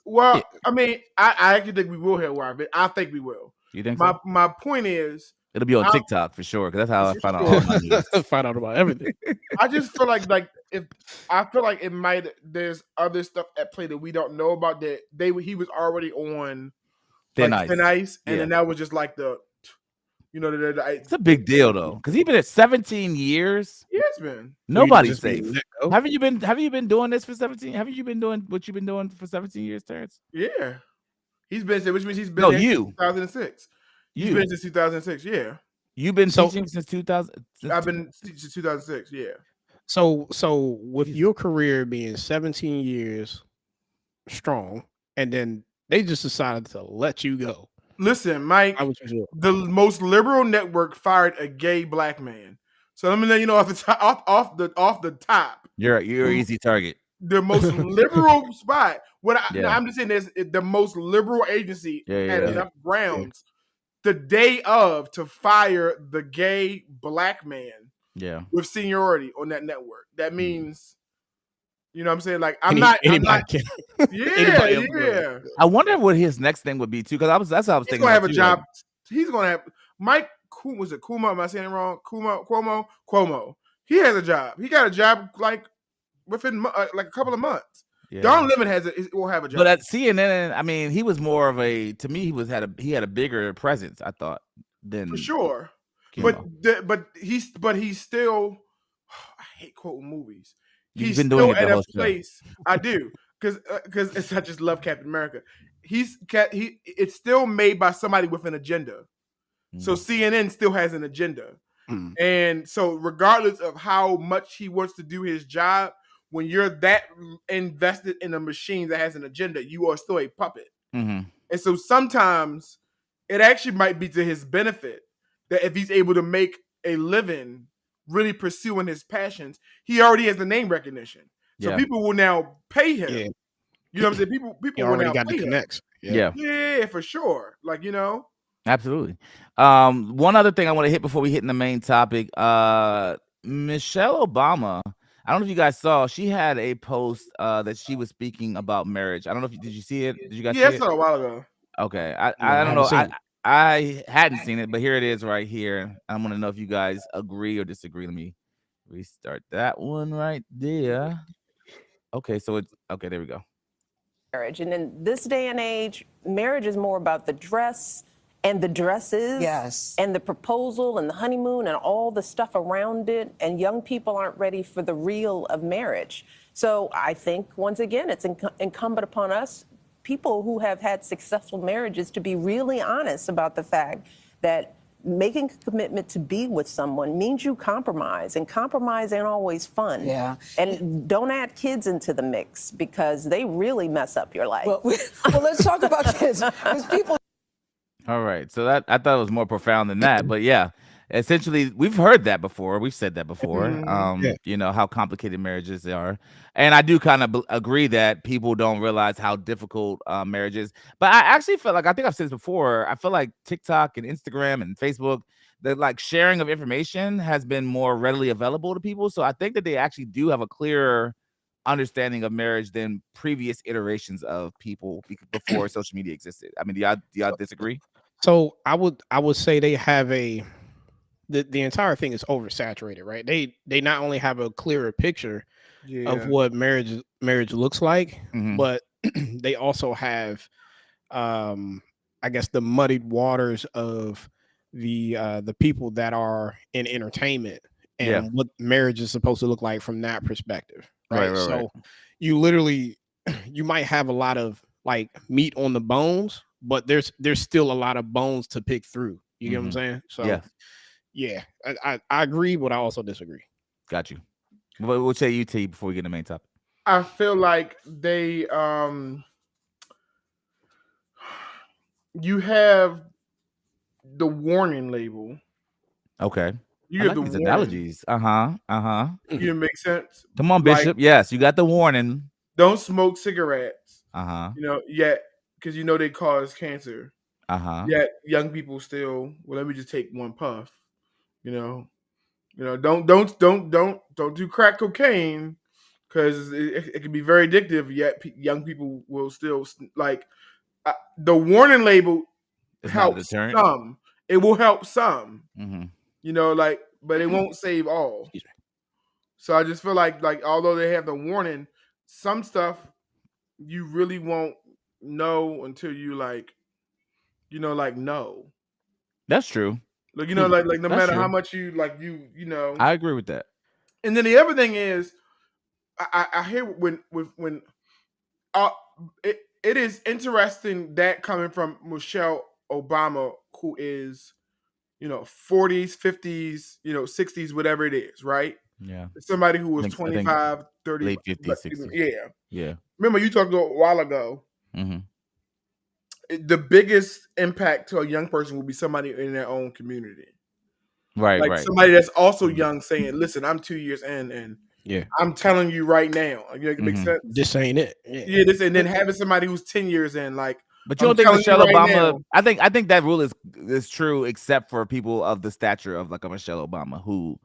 Well, I mean, I actually think we will hear why, but I think we will.
You think so?
My point is,
it'll be on TikTok for sure, because that's how I find out all my news.
Find out about everything.
I just feel like it might. There's other stuff at play that we don't know about. That he was already on thin ice, and then that was just like it's
a big deal though, because he's been at 17 years.
He has been.
Nobody's safe. Haven't you been doing this for 17? Haven't you been doing what you've been doing for 17 years, Terrence?
Yeah, he's been. Which means he's been.
No,
there
you.
Since 2006. You've been since 2006. Yeah.
You've been teaching since 2000.
I've been since 2006. Yeah.
So with your career being 17 years strong, and then they just decided to let you go.
Listen, Mike, the most liberal network fired a gay black man. So let me let you know off the top.
You're an easy target.
The most liberal spot. I'm just saying this: the most liberal agency had enough grounds the day of to fire the gay black man.
Yeah,
with seniority on that network. That means, you know what I'm saying? Like,
anybody can.
Yeah.
I wonder what his next thing would be too, because that's how I was thinking.
He's gonna have a job. He's gonna have Mike. Was it Cuomo? Am I saying it wrong? Cuomo. He has a job. He got a job like within like a couple of months. Yeah. Don Lemon will have a job.
But at CNN, I mean, he was more of a. To me, he had a bigger presence. I thought than
for sure. But he's still. I hate quoting movies.
You've
he's
been doing
still
it the
at a
whole show.
place. I do, because I just love Captain America. It's still made by somebody with an agenda. So CNN still has an agenda. And so regardless of how much he wants to do his job, when you're that invested in a machine that has an agenda, you are still a puppet. And so sometimes it actually might be to his benefit that if he's able to make a living really pursuing his passions, he already has the name recognition. So people will now pay him.
Yeah.
You know what I'm saying? People
You
will
already
now
got the
pay him.
connects.
Yeah, for sure. Like,
Absolutely. One other thing I want to hit before we hit in the main topic. Michelle Obama, I don't know if you guys saw, she had a post that she was speaking about marriage. I don't know if did you see it? Did you guys see
I
it?
saw it a while ago.
Okay.
No,
I don't know.
haven't seen it.
I hadn't seen it, but here it is right here. I'm gonna know if you guys agree or disagree. Let me restart that one right there. Okay, so it's okay, there we go.
Marriage. And in this day and age, marriage is more about the dress and the dresses, and the proposal and the honeymoon and all the stuff around it. And young people aren't ready for the real of marriage. So I think, once again, it's incumbent upon us, people who have had successful marriages, to be really honest about the fact that making a commitment to be with someone means you compromise, and compromise ain't always fun.
Yeah.
And don't add kids into the mix, because they really mess up your life.
Well, let's talk about kids, because people.
All right. So that I thought it was more profound than that, but yeah. Essentially, we've heard that before. We've said that before. You know how complicated marriages are, and I do kind of agree that people don't realize how difficult marriage is. But I actually feel like, I think I've said this before, I feel like TikTok and Instagram and Facebook, the like sharing of information has been more readily available to people. So I think that they actually do have a clearer understanding of marriage than previous iterations of people before social media existed. I mean, do y'all disagree?
So I would say they have the entire thing is oversaturated, right? They not only have a clearer picture of what marriage looks like, but they also have I guess the muddied waters of the people that are in entertainment and what marriage is supposed to look like from that perspective. Right. So you literally you might have a lot of like meat on the bones, but there's still a lot of bones to pick through. You get what I'm saying? So yeah, I agree, but I also disagree.
Got you. We'll say you, T, before we get in the main topic.
I feel like they you have the warning label.
Okay.
You
I
have
like
the
these
warning.
analogies.
You make sense?
Come on, Bishop.
Like,
yes, you got the warning.
Don't smoke cigarettes.
Uh-huh.
You know, yet because you know they cause cancer.
Uh-huh.
Yet young people still, well, let me just take one puff. You know, don't do crack cocaine, because it can be very addictive. Yet young people will still like the warning label.
It's
helps some. It will help some. You know, like, but it won't save all. So I just feel like although they have the warning, some stuff you really won't know until you know.
That's true.
Like, you know, like no
That's
matter
true.
how much you you know.
I agree with that.
And then the other thing is, I hear when it is interesting that coming from Michelle Obama, who is, 40s, 50s, 60s, whatever it is, right?
Yeah.
Somebody who was
I think
25, 30.
late 50s, 60s. Yeah.
Remember, you talked a while ago. The biggest impact to a young person will be somebody in their own community. Right. Somebody that's also young saying, listen, I'm 2 years in, and I'm telling you right now. It makes sense.
This ain't it.
This, and then having somebody who's 10 years in, like,
but you don't think Michelle Obama? I think that rule is true, except for people of the stature of like a Michelle Obama, who,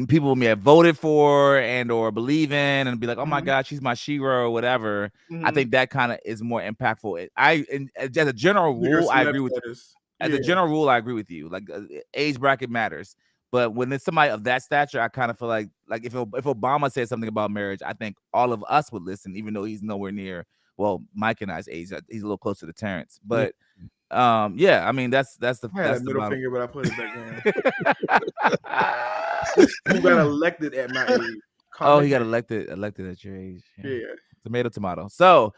people may have voted for and or believe in and be like, oh my God, she's my shero or whatever. I think that kind of is more impactful. As a general rule, I agree with you. As a general rule, I agree with you. Like, age bracket matters. But when it's somebody of that stature, I kind of feel like if Obama said something about marriage, I think all of us would listen, even though he's nowhere near, well, Mike and I's age. He's a little closer to Terrence. But yeah, I mean that's the
I had a middle finger, but I put it back down. Who got elected at my age?
Oh, he got elected at your age.
Yeah.
Tomato. So,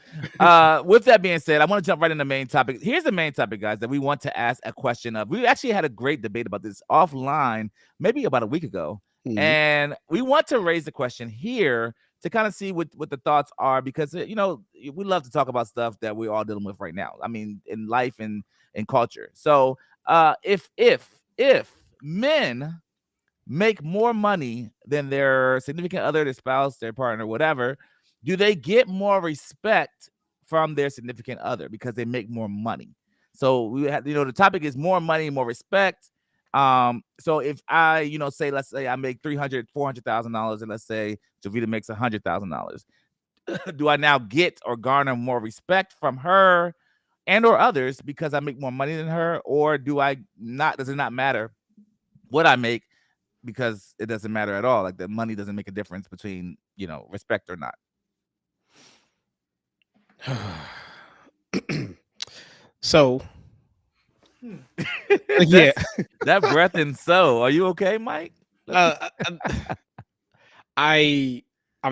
with that being said, I want to jump right into the main topic. Here's the main topic, guys, that we want to ask a question of. We actually had a great debate about this offline, maybe about a week ago. And we want to raise the question here to kind of see what the thoughts are, because, we love to talk about stuff that we're all dealing with right now. I mean, in life and in culture. So, if men make more money than their significant other, their spouse, their partner, whatever, do they get more respect from their significant other because they make more money? So we have, the topic is more money, more respect. So if I, let's say I make $400,000, and let's say Jovita makes $100,000, do I now get or garner more respect from her and or others because I make more money than her, or does it not matter what I make, because it doesn't matter at all? Like, the money doesn't make a difference between, respect or not.
So, yeah,
that breath and so. Are you okay, Mike?
I'm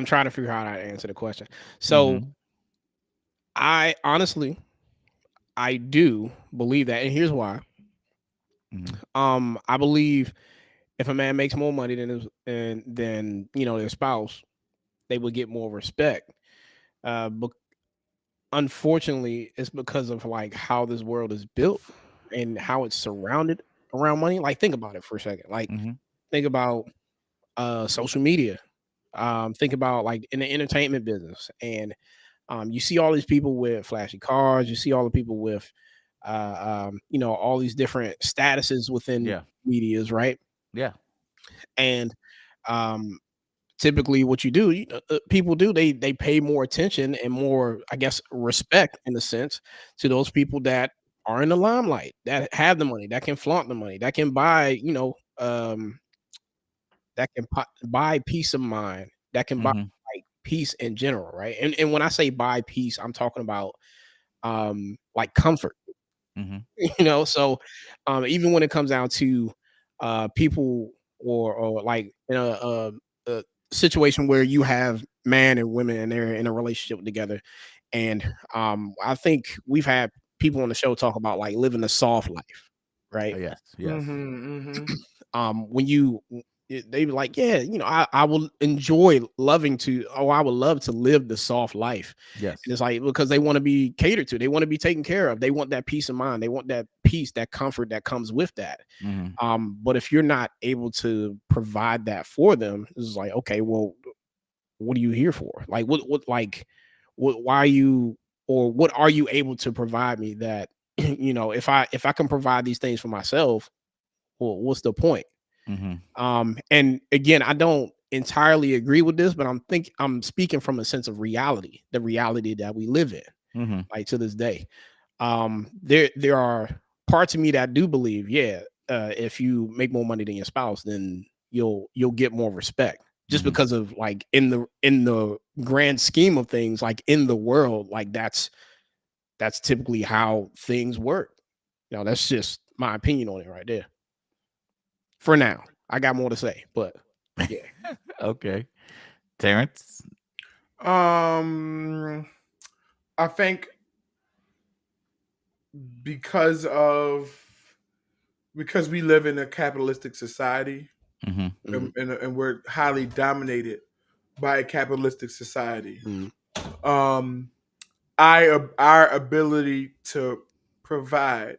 trying to figure out how to answer the question. So, I honestly, I do believe that, and here's why. I believe if a man makes more money than their spouse, they would get more respect. But unfortunately, it's because of like how this world is built and how it's surrounded around money. Like, think about it for a second. Like, think about social media. Think about like in the entertainment business, and you see all these people with flashy cars. You see all the people with all these different statuses within medias, right?
Yeah.
And typically what you do, people do, they pay more attention and more, I guess, respect in a sense to those people that are in the limelight, that have the money, that can flaunt the money, that can buy, that can buy peace of mind, that can buy like peace in general, right? And when I say buy peace, I'm talking about like comfort. So even when it comes down to people or like in a situation where you have man and women and they're in a relationship together, and I think we've had people on the show talk about like living a soft life, right?
Yes.
When they be like, yeah, I will enjoy I would love to live the soft life.
Yes.
And it's like, because they want to be catered to, they want to be taken care of, they want that peace of mind, they want that peace, that comfort that comes with that. But if you're not able to provide that for them, it's like, okay, well, what are you here for? Like, why are you, or what are you able to provide me that, if I can provide these things for myself, well, what's the point? And again, I don't entirely agree with this, but I'm speaking from a sense of reality, the reality that we live in, like to this day. There are parts of me that do believe, if you make more money than your spouse, then you'll get more respect, just because of like in the grand scheme of things, like in the world, like that's typically how things work. That's just my opinion on it right there. For now, I got more to say, but yeah.
Okay, Terrence.
I think because we live in a capitalistic society, and we're highly dominated by a capitalistic society. Our ability to provide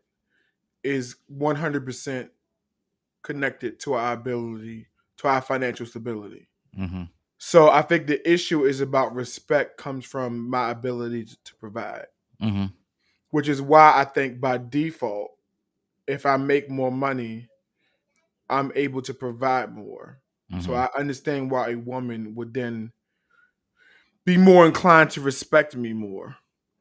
is 100% connected to our ability, to our financial stability. So I think the issue is about respect comes from my ability to provide, which is why I think by default, if I make more money, I'm able to provide more. So I understand why a woman would then be more inclined to respect me more.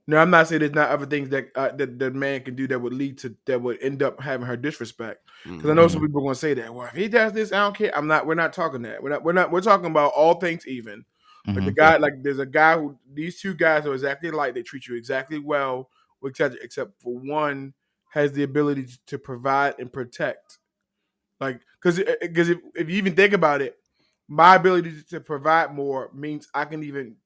Now, I'm not saying there's not other things that that man can do that would end up having her disrespect. Because I know some people are going to say that. Well, if he does this, I don't care. We're not talking that. We're talking about all things even. Like the guy, like there's a guy who, these two guys are exactly alike. They treat you exactly well, except for one has the ability to provide and protect. Like, because if you even think about it, my ability to provide more means I can even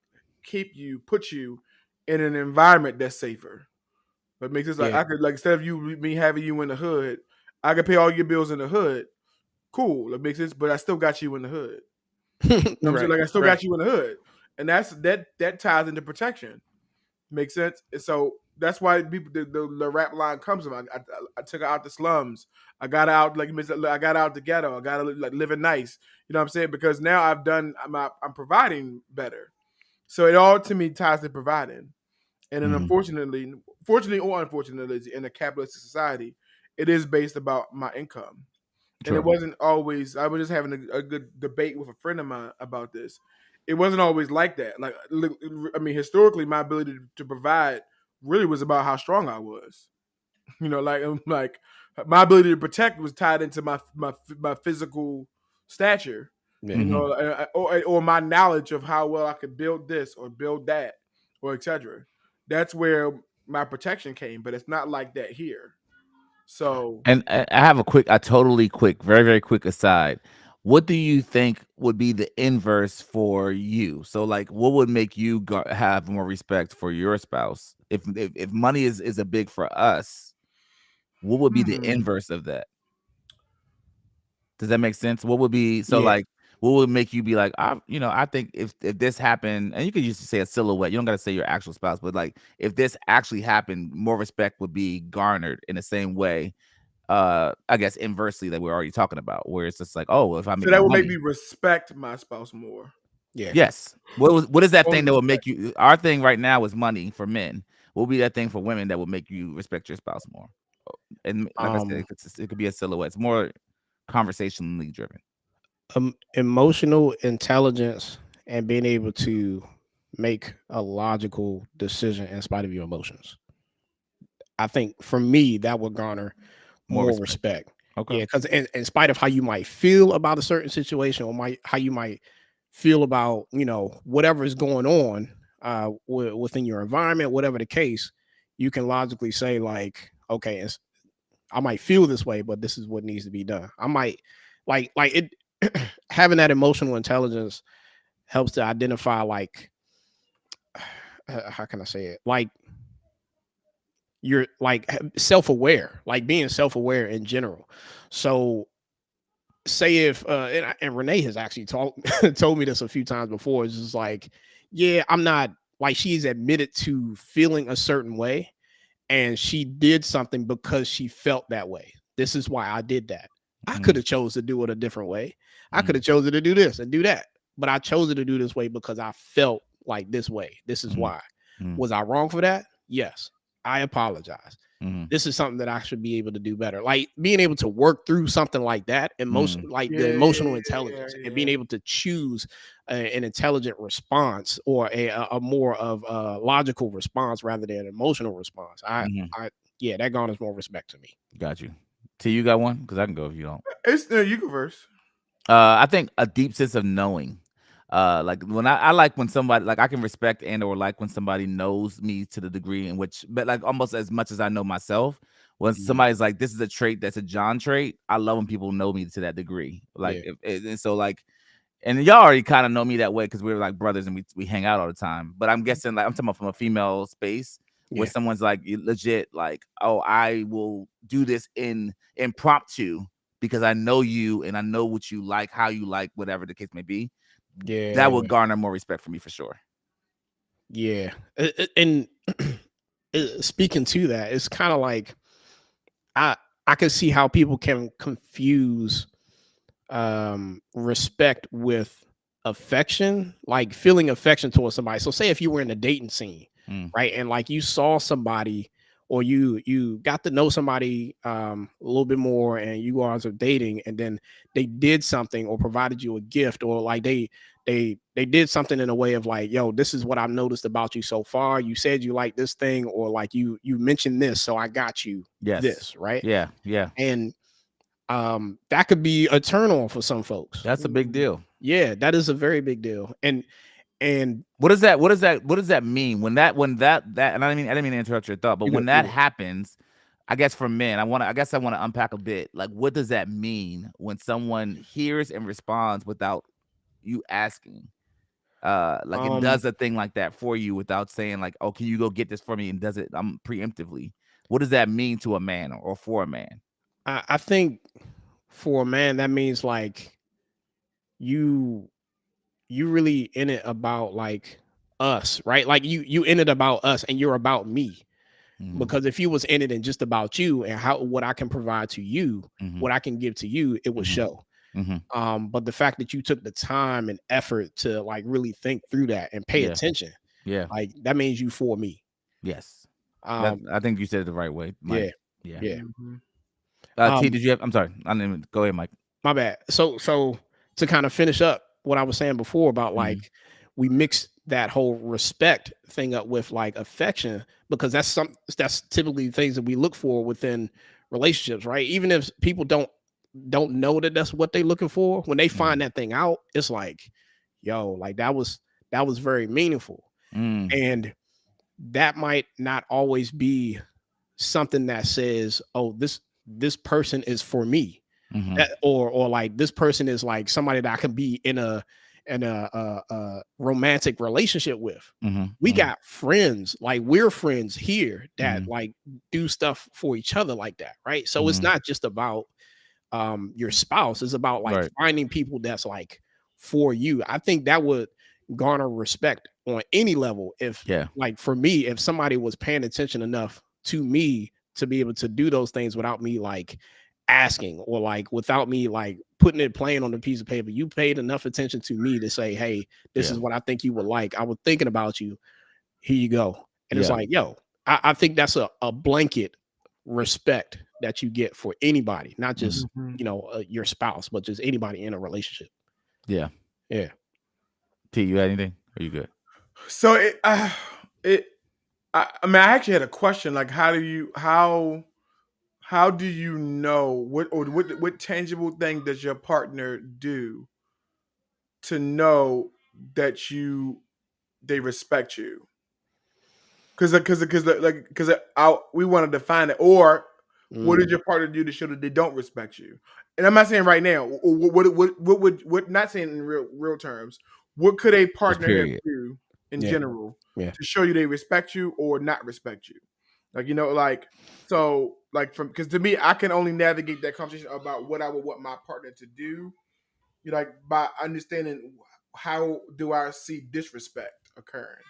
put you in an environment that's safer. That makes it like
Yeah.
I could like instead of me having you in the hood, I could pay all your bills in the hood. Cool, that makes sense. But I still got you in the hood. You know what I'm saying? Like I still got you in the hood, and that ties into protection. Makes sense. And so that's why people the rap line comes from. I took her out the slums. I got her out I got out the ghetto. I got her like living nice. You know what I'm saying? Because now I'm providing better. So it all to me ties to providing. And then fortunately or unfortunately, in a capitalist society, it is based about my income. And it wasn't always. I was just having a good debate with a friend of mine about this. It wasn't always like that. Like, I mean, historically, my ability to provide really was about how strong I was. You know, like my ability to protect was tied into my physical stature.
Yeah.
You know, or my knowledge of how well I could build this or build that, or etc. That's where my protection came. But it's not like that here. So
And I have a totally quick, very, very quick aside. What do you think would be the inverse for you? So, like, what would make you have more respect for your spouse? If money is a big for us, what would be the inverse of that? Does that make sense? What would be so
Yeah.
like? What would make you be like, I think if this happened, and you could just say a silhouette. You don't got to say your actual spouse, but like if this actually happened, more respect would be garnered in the same way. I guess inversely that we're already talking about, where it's just like, oh, well, if I make
so that
more
would make
money,
me respect my spouse more.
Yeah.
yes. What is that
Only
thing that would
respect.
make you? Our thing right now is money for men. What would be that thing for women that would make you respect your spouse more? And like I said, it could be a silhouette. It's more conversationally driven.
Emotional intelligence and being able to make a logical decision in spite of your emotions. I think for me that would garner more respect.
Okay.
Yeah, because in spite of how you might feel about a certain situation or how you might feel about whatever is going on within your environment, whatever the case, you can logically say like, okay, I might feel this way, but this is what needs to be done. I might like it. Having that emotional intelligence helps to identify like how can I say it, like you're like self-aware, like being self-aware in general. So say if and Renee has actually told me this a few times before. It's just like, yeah, I'm not like, she's admitted to feeling a certain way and she did something because she felt that way. This is why I did that. I could have chose to do it a different way. I could have chosen to do this and do that, but I chose to do this way because I felt like this way. This is why. Was I wrong for that? Yes. I apologize. This is something that I should be able to do better. Like being able to work through something like that, the emotional intelligence, and being able to choose an intelligent response or a more of a logical response rather than an emotional response. That garners more respect to me.
Got you. T, you got one? Because I can go if you don't.
You go first.
I think a deep sense of knowing. Like when I like when somebody, like I can respect and or like when somebody knows me to the degree in which, but like almost as much as I know myself. When somebody's like, this is a trait that's a John trait, I love when people know me to that degree. Like and so like, and y'all already kind of know me that way because we're like brothers and we hang out all the time. But I'm guessing like I'm talking about from a female space where someone's like legit like, oh, I will do this in impromptu because I know you and I know what you like, how you like, whatever the case may be.
Yeah,
that would garner more respect for me for sure.
Yeah, and speaking to that, it's kind of like I can see how people can confuse respect with affection, like feeling affection towards somebody. So say if you were in a dating scene, right, and like you saw somebody or you got to know somebody a little bit more and you guys are dating, and then they did something or provided you a gift, or like they did something in a way of like, yo, this is what I've noticed about you so far. You said you like this thing, or like you mentioned this, so I got you this, right?
Yeah.
And that could be a turn on for some folks.
That's a big deal.
Yeah, that is a very big deal. And
what does that mean when that and I didn't mean to interrupt your thought, but when that happens, I guess for men, I want to unpack a bit. Like, what does that mean when someone hears and responds without you asking? Like it does a thing like that for you without saying like, "Oh, can you go get this for me?" and does it preemptively. What does that mean to a man or for a man?
I think for a man that means like you really in it about like us, right? Like you in it about us and you're about me. Because if you was in it and just about you and what I can provide to you, what I can give to you, it would show. But the fact that you took the time and effort to like really think through that and pay attention, like that means you for me.
Yes. I think you said it the right way, Mike.
Yeah.
T, did you have? I'm sorry. I didn't even, go ahead, Mike.
My bad. So to kind of finish up what I was saying before about like we mix that whole respect thing up with like affection, because that's typically things that we look for within relationships, right? Even if people don't know that that's what they're looking for, when they find that thing out, it's like, yo, like that was very meaningful. And that might not always be something that says, oh, this person is for me. Or like this person is like somebody that I can be in a romantic relationship with. We got friends, like we're friends here that like do stuff for each other like that, right? So it's not just about your spouse, it's about like finding people that's like for you. I think that would garner respect on any level if like for me, if somebody was paying attention enough to me to be able to do those things without me like asking, or like without me like putting it plain on a piece of paper. You paid enough attention to me to say, hey, this is what I think you would like. I was thinking about you. Here you go. And it's like, yo, I think that's a blanket respect that you get for anybody, not just your spouse, but just anybody in a relationship.
Yeah.
T,
you had anything? Are you good?
So I mean, I actually had a question. Like, how do you know what tangible thing does your partner do to know that they respect you? Because we want to define it, or what did your partner do to show that they don't respect you? And I'm not saying right now. What not saying in real terms. What could a partner have do in general to show you they respect you or not respect you? Like, because to me, I can only navigate that conversation about what I would want my partner to do, by understanding how do I see disrespect occurring.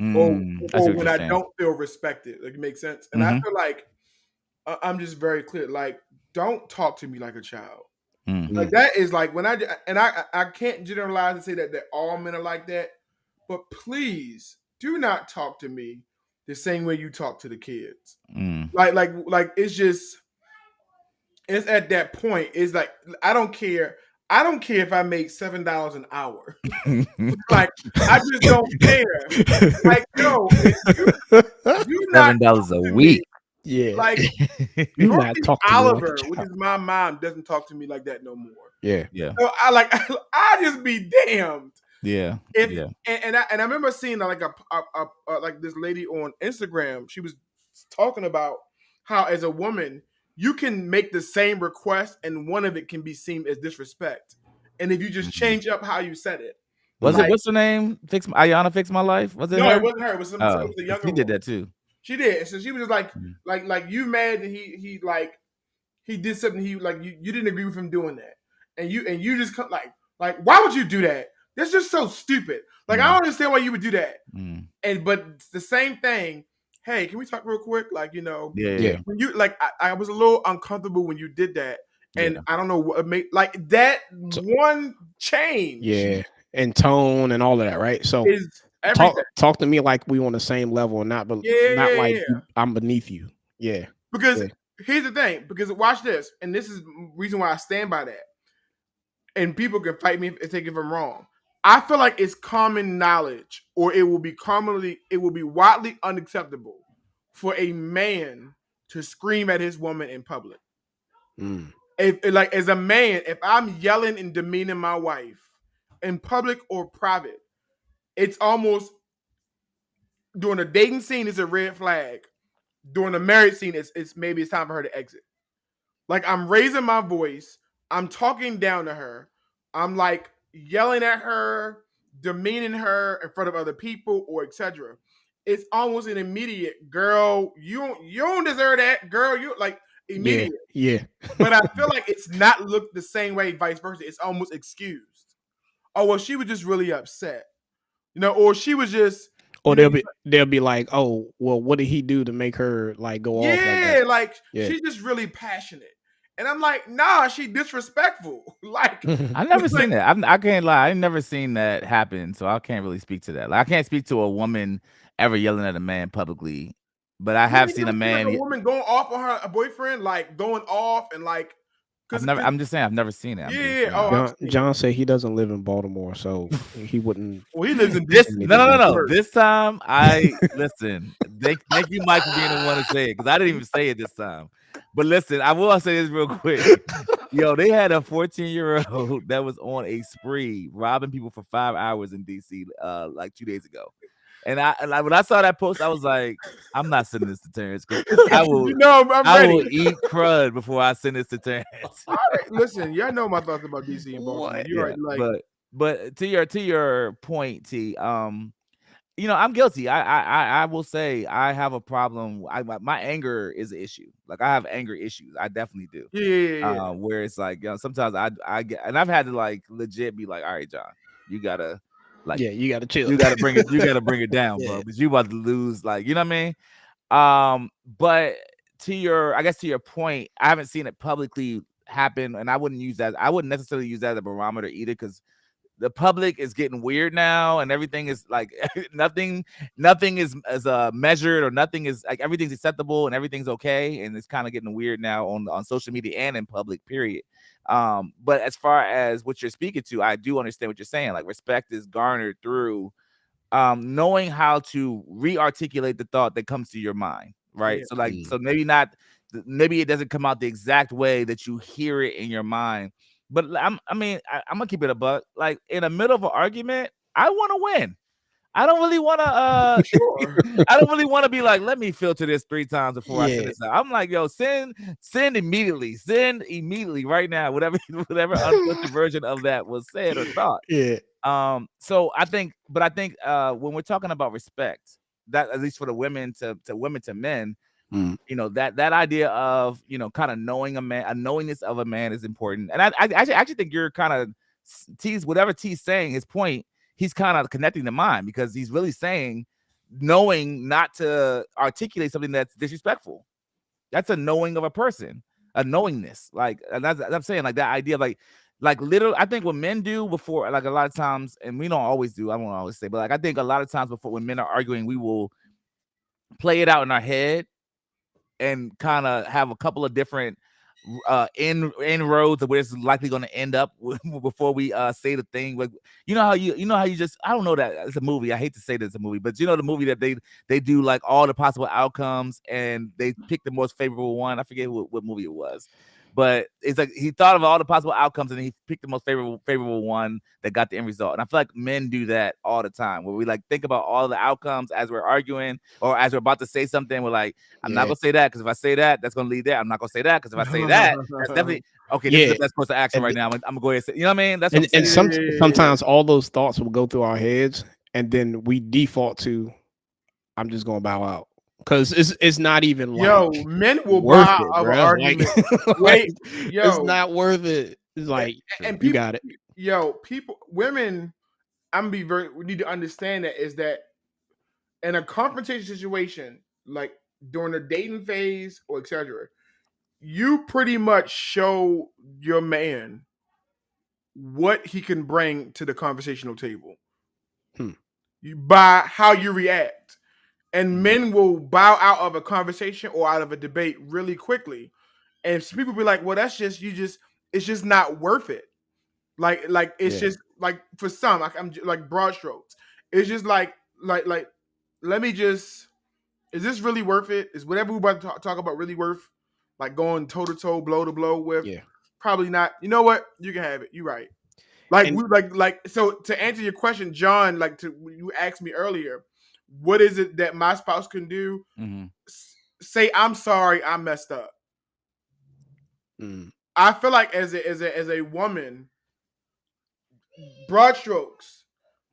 Or when I don't feel respected. Like, it makes sense. And I feel like I'm just very clear. Like, don't talk to me like a child. Like, that is like when I can't generalize and say that all men are like that, but please do not talk to me the same way you talk to the kids. Like it's at that point. It's like I don't care. I don't care if I make $7 an hour. Like, I just don't care. Like, yo, you not
$7 a week.
Yeah.
Like,
you not talk to
Oliver,
me like
which is my mom, doesn't talk to me like that no more.
Yeah.
So I just be damned.
Yeah.
And I remember seeing like like this lady on Instagram. She was talking about how as a woman you can make the same request and one of it can be seen as disrespect. And if you just change up how you said it.
What's her name? Ayana Fix My Life? Was it her?
It wasn't her. It was it was a younger
She did that too.
She did. So she was just like you mad that he did something you didn't agree with him doing that. And you just come like why would you do that? That's just so stupid. Like, I don't understand why you would do that. But it's the same thing. Hey, can we talk real quick? Like,
Yeah.
when you I was a little uncomfortable when you did that. And I don't know what made like that one change.
Yeah. And tone and all of that, right? So talk to me like we on the same level and not like I'm beneath you. Yeah.
Because here's the thing, because watch this, and this is the reason why I stand by that. And people can fight me if I'm wrong. I feel like it's common knowledge, or it will be widely unacceptable for a man to scream at his woman in public. If as a man, if I'm yelling and demeaning my wife in public or private, it's almost during a dating scene, it's a red flag. During a marriage scene, it's maybe it's time for her to exit. Like, I'm raising my voice, I'm talking down to her, I'm like yelling at her, demeaning her in front of other people, or etc. It's almost an immediate, girl, you don't deserve that, girl. You like immediate.
Yeah.
But I feel like it's not looked the same way, vice versa. It's almost excused. Oh well, she was just really upset, or she was just.
Or they'll be like, oh, well, what did he do to make her like go off like
Yeah,
that?
like
Yeah.
she's just really passionate, and I'm like, nah, she disrespectful. Like
I've never
like,
seen that. I can't lie. I've never seen that happen, so I can't really speak to that. Like, I can't speak to a woman ever yelling at a man publicly, but I
You
have
ain't
seen a
never seen like
man.
a woman going off on her boyfriend, like going off and like.
I'm just saying I've never seen it. I'm just
Yeah.
saying.
Oh, I've seen
John said he doesn't live in Baltimore, so he wouldn't.
Well, he lives in
This
DC.
no. This time I listen. Thank you, Mike, for being the one to say it because I didn't even say it this time. But listen, I will say this real quick. Yo, they had a 14-year-old that was on a spree robbing people for 5 hours in DC like 2 days ago. And when I saw that post, I was like, I'm not sending this to Terrence because I will
I'm ready.
will eat crud before I send this to Terrence.
All right, listen, y'all know my thoughts about DC and Baltimore. You already like,
but to your point, T, I'm guilty. I will say I have a problem. My anger is an issue. Like, I have anger issues. I definitely do.
Yeah.
Where it's like, sometimes I get, and I've had to like legit be like, all right, John, you gotta like,
you gotta chill.
you gotta bring it down, bro, because you about to lose. Like, you know what I mean? But I guess to your point, I haven't seen it publicly happen, and I wouldn't necessarily use that as a barometer either, because the public is getting weird now, and everything is like nothing is measured, or nothing is like, everything's acceptable and everything's okay, and it's kind of getting weird now on social media and in public, period. But as far as what you're speaking to, I do understand what you're saying. Like, respect is garnered through knowing how to re-articulate the thought that comes to your mind, right?
Yeah.
So maybe it doesn't come out the exact way that you hear it in your mind. But I'm gonna keep it a buck. Like, in the middle of an argument, I want to win. I don't really want to.
Sure.
I don't really want to be like, let me filter this 3 times before I send
Yeah.
this out. I'm like, yo, send immediately, right now. Whatever unfiltered version of that was said or thought.
Yeah.
So I think when we're talking about respect, that at least for the women to men, that idea of kind of knowing a man, a knowingness of a man is important. And I actually think you're kind of whatever T's saying, his point, he's kind of connecting to mine, because he's really saying knowing not to articulate something that's disrespectful. That's a knowing of a person, a knowingness. Like, and I'm saying, like, that idea of like literally, I think what men do before, like, a lot of times, and we don't always do, I won't always say, but like, I think a lot of times before, when men are arguing, we will play it out in our head and kind of have a couple of different inroads of where it's likely going to end up before we say the thing. Like, how you just, I don't know, that it's a movie. I hate to say that it's a movie, but the movie that they do like all the possible outcomes and they pick the most favorable one. I forget what movie it was. But it's like he thought of all the possible outcomes and he picked the most favorable one that got the end result. And I feel like men do that all the time, where we like think about all the outcomes as we're arguing or as we're about to say something. We're like, I'm not gonna say that because if I say that, that's gonna lead there. I'm not gonna say that because if I say that, that's definitely okay. This is the best course of action right now. I'm gonna go ahead and say, you know what I mean? That's what
sometimes all those thoughts will go through our heads, and then we default to, I'm just gonna bow out. Because it's not even like,
men will
worth
buy
it,
out of
bro.
an argument.
Like,
Yo,
it's not worth it. It's like,
and
you
people,
got it.
Women, we need to understand that is that in a confrontation situation, like during the dating phase or etc., you pretty much show your man what he can bring to the conversational table by how you react. And men will bow out of a conversation or out of a debate really quickly. And some people be like, well, that's just, it's just not worth it. Like it's just like, for some, I'm like broad strokes. It's just like, let me just, is this really worth it? Is whatever we're about to talk about really worth like going toe to toe, blow to blow with?
Yeah.
Probably not. You know what? You can have it. You're right. Like, so to answer your question, John, you asked me earlier, what is it that my spouse can do? Say, I'm sorry, I messed up. I feel like as a woman, broad strokes,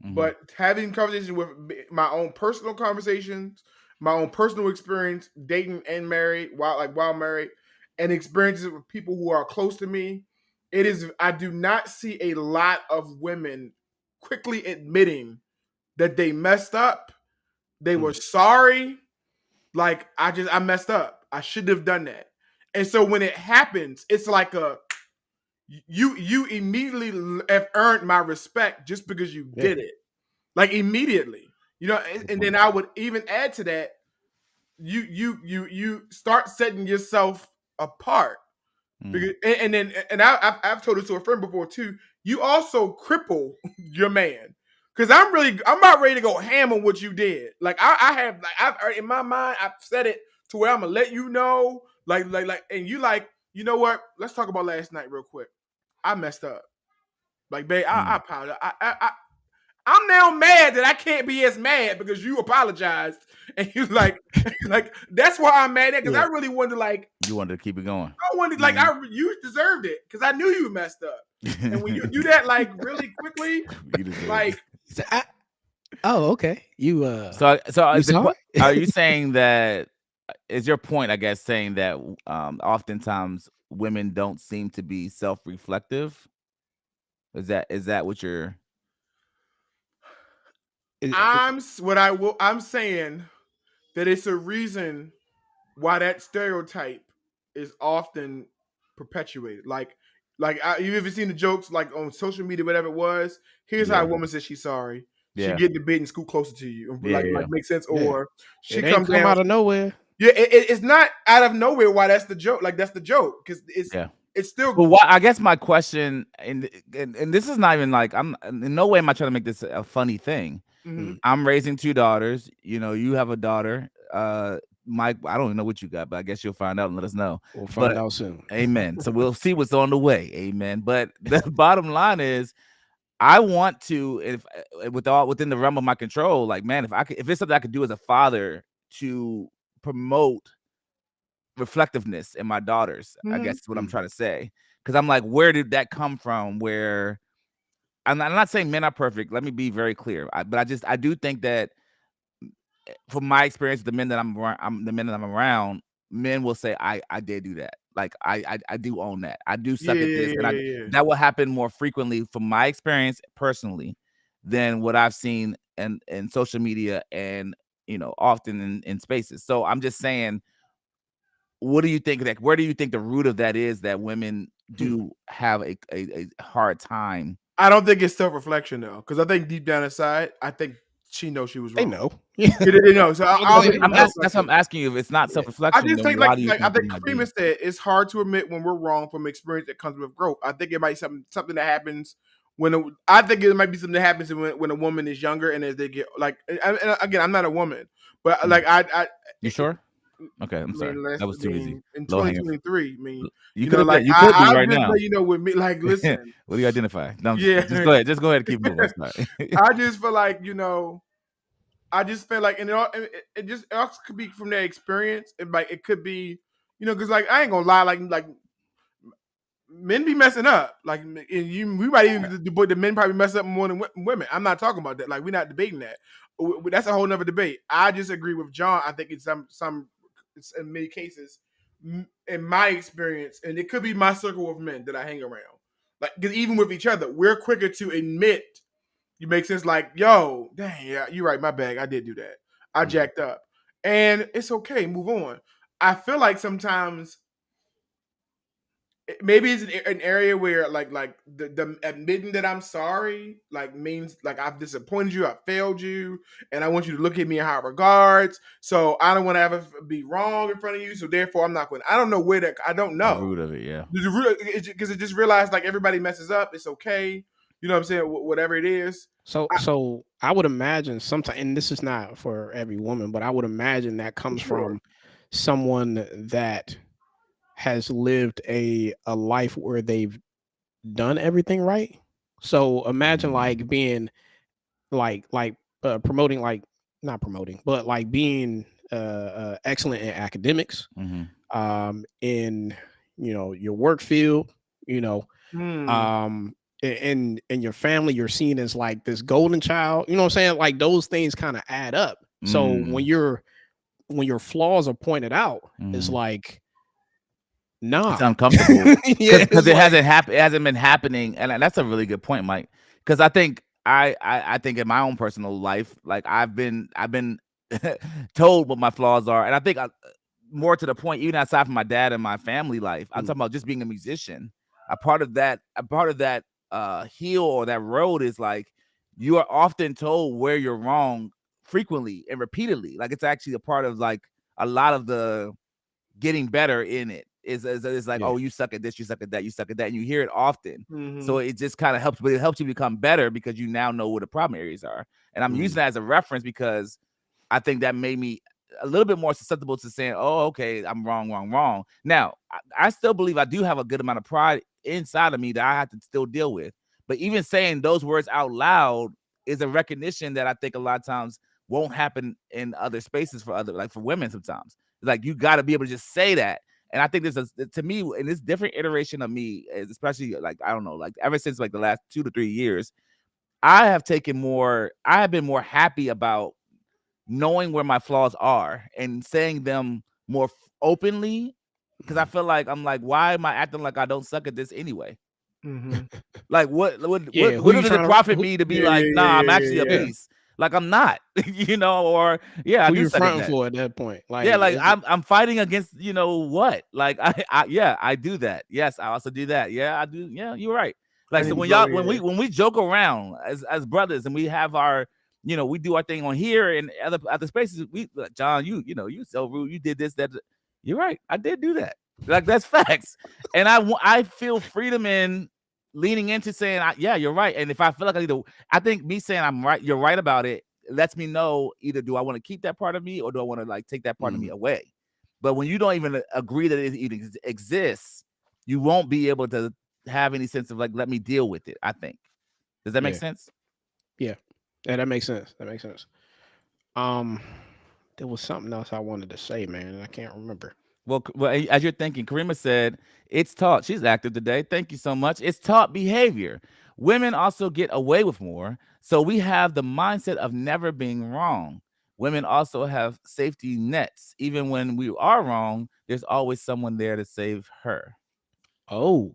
Mhm.
but having conversations with my own personal conversations, my own personal experience dating and married while married, and experiences with people who are close to me. I do not see a lot of women quickly admitting that they messed up. They were sorry. Like I messed up. I shouldn't have done that. And so when it happens, it's like you immediately have earned my respect just because you did it. Like immediately. And then I would even add to that, you start setting yourself apart. Because, and I've told this to a friend before too. You also cripple your man, because I'm about ready to go ham on what you did. Like I've in my mind I've said it to where I'm gonna let you know, and you know what? Let's talk about last night real quick. I messed up. Like, babe, I apologize. I'm now mad that I can't be as mad because you apologized, and you like that's why I'm mad at, because I really wanted to
you wanted to keep it going.
I wanted you deserved it because I knew you messed up, and when you do that really quickly,
oh, okay. You
are you saying that is your point? I guess saying that oftentimes women don't seem to be self-reflective. Is that what you're?
I'm saying that it's a reason why that stereotype is often perpetuated. You ever seen the jokes on social media, whatever it was? Here's how a woman says she's sorry. She get in the bed and scoot closer to you, make sense, or she
comes down out of nowhere.
Yeah, it's not out of nowhere. Why that's the joke? That's the joke, because it's still.
But why? I guess my question, and this is not even I'm in no way am I trying to make this a funny thing.
Mhm.
I'm raising 2 daughters. You have a daughter. Mike, I don't even know what you got, but I guess you'll find out and let us know.
We'll find out soon.
Amen. So we'll see what's on the way. Amen. But the bottom line is, I want to, if within the realm of my control, man, if it's something I could do as a father to promote reflectiveness in my daughters, I guess is what I'm trying to say. Because I'm like, where did that come from? Where I'm not saying men are perfect. Let me be very clear. But I do think that from my experience, the men that I'm around, men will say, I did do that. I do own that. I do suck at this. And that will happen more frequently from my experience personally than what I've seen in social media and, often in spaces. So I'm just saying, what do you think where do you think the root of that is, that women do have a hard time?
I don't think it's self-reflection though, because I think deep down inside, I think she knows she was wrong.
They know.
They know. So
that's what I'm asking you. If it's not self-reflection,
I just think
why do you think
I think Freeman said, it's hard to admit when we're wrong from experience that comes with growth. I think it might be something that happens I think it might be something that happens when a woman is younger, and as they get and again, I'm not a woman, but
you sure? Okay, I'm sorry. That was too easy.
In 2023,
you could be right now.
With me, listen.
What do you identify? No, just go ahead. Just go ahead and keep moving.
I just feel I just feel and it just also could be from their experience. It could be, because I ain't gonna lie, like men be messing up. We might even the men probably mess up more than women. I'm not talking about that. We're not debating that. That's a whole nother debate. I just agree with John. I think it's it's in many cases, in my experience, and it could be my circle of men that I hang around. Because even with each other, we're quicker to admit. You make sense. Yo, dang, yeah, you're right. My bag. I did do that. I jacked up, and it's okay. Move on. I feel like sometimes maybe it's an area where the admitting that I'm sorry means I've disappointed you, I failed you, and I want you to look at me in high regards. So I don't want to ever be wrong in front of you. So therefore, I'm not going. I don't know where I don't know
the root of it. Yeah,
the root, because it just realized everybody messes up. It's okay. You know what I'm saying? Whatever it is.
So I would imagine sometimes, and this is not for every woman, but I would imagine that comes from someone that has lived a life where they've done everything right. So imagine being promoting, not promoting, but being excellent in academics, in your work field, in your family, you're seen as like this golden child. You know what I'm saying? Like those things kind of add up. So when your flaws are pointed out, it's like, nah,
it's uncomfortable because
it
hasn't been happening, and that's a really good point, Mike. Because I think I think in my own personal life, like I've been told what my flaws are, and I think more to the point, even outside from my dad and my family life, I'm talking about just being a musician. A part of that hill or that road is like you are often told where you're wrong frequently and repeatedly. Like it's actually a part of like a lot of the getting better in it is like, oh, you suck at this, you suck at that, you suck at that, and you hear it often. So it just kind of helps, but it helps you become better because you now know where the problem areas are. And I'm using that as a reference because I think that made me a little bit more susceptible to saying, oh, okay, I'm wrong. Now, I still believe I do have a good amount of pride inside of me that I have to still deal with. But even saying those words out loud is a recognition that I think a lot of times won't happen in other spaces for women sometimes. Like you got to be able to just say that. And I think to me, in this different iteration of me, especially like, I don't know, like ever since like the last 2 to 3 years, I have been more happy about knowing where my flaws are and saying them more openly. Because I feel like I'm like, why am I acting like I don't suck at this anyway? Like what does it profit me to be like, nah, I'm actually a beast. Like I'm not, or I
who
do
you're
suck at
fronting
that.
for at that point. Like,
Yeah, like I'm fighting against what? Like I do that. Yes, I also do that. Yeah, I do. Yeah, you're right. Like so when we joke around as brothers and we have our we do our thing on here and other spaces, we like, John, you so rude, you did this, that. You're right. I did do that. Like that's facts. And I feel freedom in leaning into saying, yeah, you're right. And if I feel like I think me saying I'm right, you're right about it, lets me know either do I want to keep that part of me or do I want to like take that part of me away. But when you don't even agree that it even exists, you won't be able to have any sense of like, let me deal with it. I think. Does that make sense?
Yeah, that makes sense. That makes sense. There was something else I wanted to say, man, and I can't remember.
Well, as you're thinking, Karima said, it's taught. She's active today. Thank you so much. It's taught behavior. Women also get away with more. So we have the mindset of never being wrong. Women also have safety nets. Even when we are wrong, there's always someone there to save her.
Oh.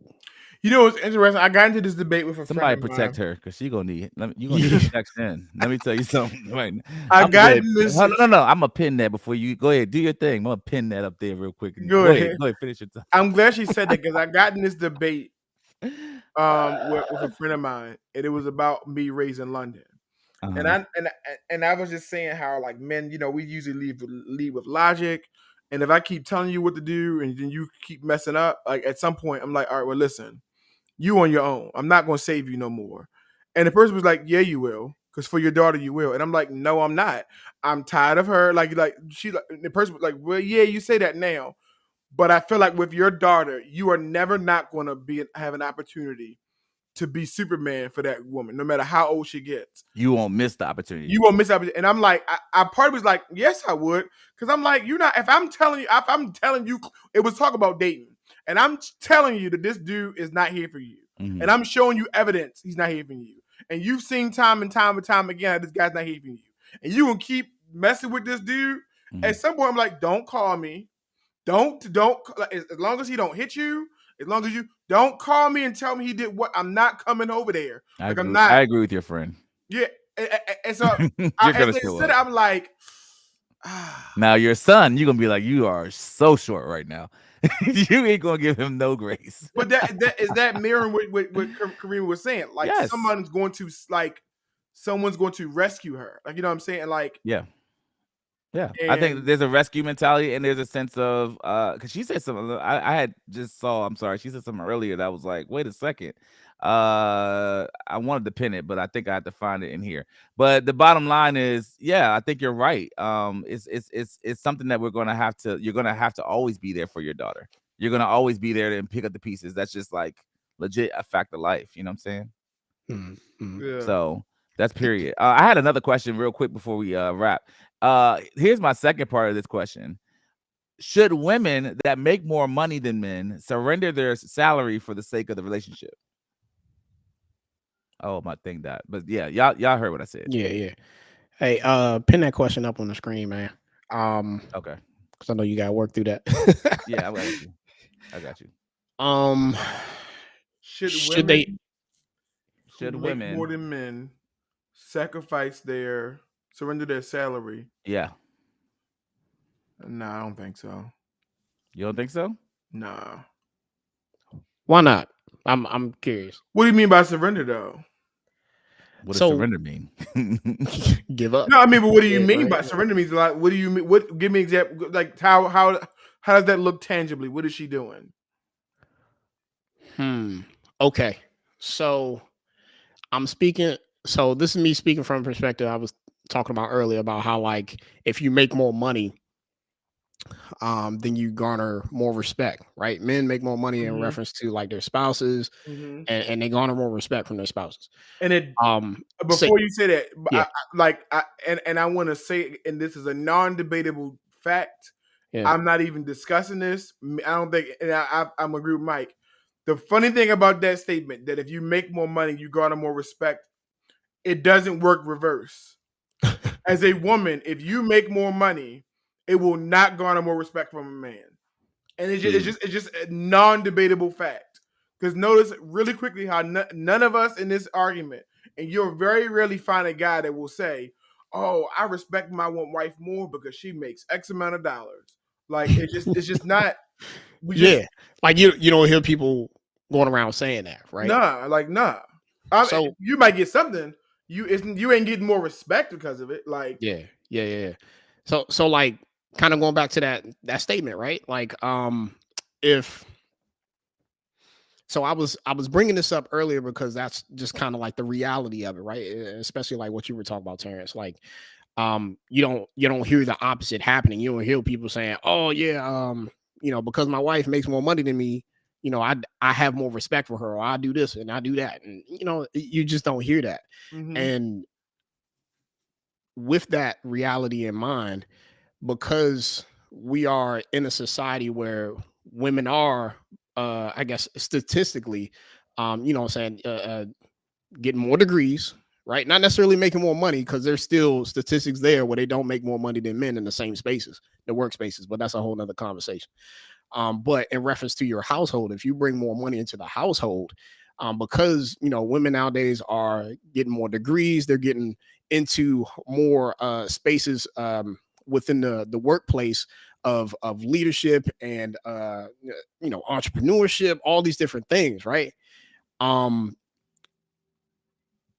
You know what's interesting? I got into this debate with
somebody
friend of
protect
mine.
her because she's gonna need you gonna need protection. Let me tell you something. Right now.
I got this.
No. I'm gonna pin that before you go ahead. Do your thing. I'm gonna pin that up there real quick.
Go ahead.
Finish your time.
I'm glad she said that because I got in this debate with a friend of mine, and it was about me raised in London. And I was just saying how like men, we usually lead with logic, and if I keep telling you what to do and then you keep messing up, like at some point I'm like, all right, well listen, you on your own. I'm not gonna save you no more. And the person was like, yeah, you will, because for your daughter you will. And I'm like, no, I'm not. I'm tired of her. The person was like, well, yeah, you say that now, but I feel like with your daughter, you are never not gonna have an opportunity to be Superman for that woman, no matter how old she gets.
You won't miss the opportunity.
You won't miss the opportunity. And I'm like, I part was like, yes, I would. Because I'm like, you're not, if I'm telling you, it was talk about dating. And I'm telling you that this dude is not here for you.
Mm-hmm.
And I'm showing you evidence he's not here for you. And you've seen time and time again that this guy's not here for you. And you will keep messing with this dude. Mm-hmm. At some point, I'm like, don't call me. Don't, as long as he don't hit you, as long as you don't call me and tell me he did what, I'm not coming over there.
I agree with your friend.
Yeah. And so I'm like,
now your son, you're gonna be like, you are so short right now. You ain't gonna give him no grace.
But that mirroring what Karima was saying. Like yes. someone's going to rescue her. Like, you know what I'm saying? Like,
yeah. Yeah, I think there's a rescue mentality and there's a sense of because she said something. I had just saw. I'm sorry, she said something earlier that was like, wait a second. I wanted to pin it, but I think I have to find it in here. But the bottom line is, yeah, I think you're right. It's something that you're gonna have to always be there for your daughter. You're gonna always be there to pick up the pieces. That's just like legit a fact of life. You know what I'm saying?
Mm-hmm.
Yeah.
So that's period. I had another question real quick before we wrap. Here's my second part of this question. Should women that make more money than men surrender their salary for the sake of the relationship? Oh, my thing died. But yeah, y'all heard what I said.
Yeah. Hey, pin that question up on the screen, man.
Okay.
Because I know you got to work through that.
Yeah, I got you.
Should
Should
women
they?
Should
who make more
women?
than men surrender their salary?
Yeah.
No, I don't think so.
You don't think so?
Nah.
Why not? I'm curious.
What do you mean by surrender, though?
What does
So-
surrender mean?
Give up.
No, I mean, but what do you
Yeah,
mean
right.
by surrender means? Like, what do you mean? What? Give me an example. Like, how does that look tangibly? What is she doing?
Okay. So I'm speaking. So this is me speaking from a perspective I was talking about earlier about how, like, if you make more money, then you garner more respect, right? Men make more money in
Mhm.
reference to like their spouses,
Mhm.
and they garner more respect from their spouses.
And it
So-
before you say that,
Yeah.
I want to say, and this is a non-debatable fact.
Yeah.
I'm not even discussing this. I don't think, and I'm agree with Mike. The funny thing about that statement, that if you make more money, you garner more respect, it doesn't work reverse. As a woman, if you make more money, it will not garner more respect from a man. And it's just a non-debatable fact. Because notice really quickly how none of us in this argument, and you'll very rarely find a guy that will say, "Oh, I respect my wife more because she makes X amount of dollars." Like it's just not.
Yeah. Like you don't hear people going around saying that, right?
Nah.
So-
You might get something. You ain't getting more respect because of it. Like
Yeah. So like kind of going back to that statement, right? Like if so I was bringing this up earlier because that's just kind of like the reality of it, right? Especially like what you were talking about, Terrence. Like you don't hear the opposite happening. You don't hear people saying, "Oh yeah, because my wife makes more money than me, I have more respect for her, or I do this and I do that." And you just don't hear that.
Mhm.
And with that reality in mind, because we are in a society where women are, I guess, statistically, getting more degrees, right? Not necessarily making more money, because there's still statistics there where they don't make more money than men in the same spaces, the workspaces, but that's a whole nother conversation. But in reference to your household, if you bring more money into the household, because women nowadays are getting more degrees, they're getting into more spaces within the workplace of leadership and entrepreneurship, all these different things, right?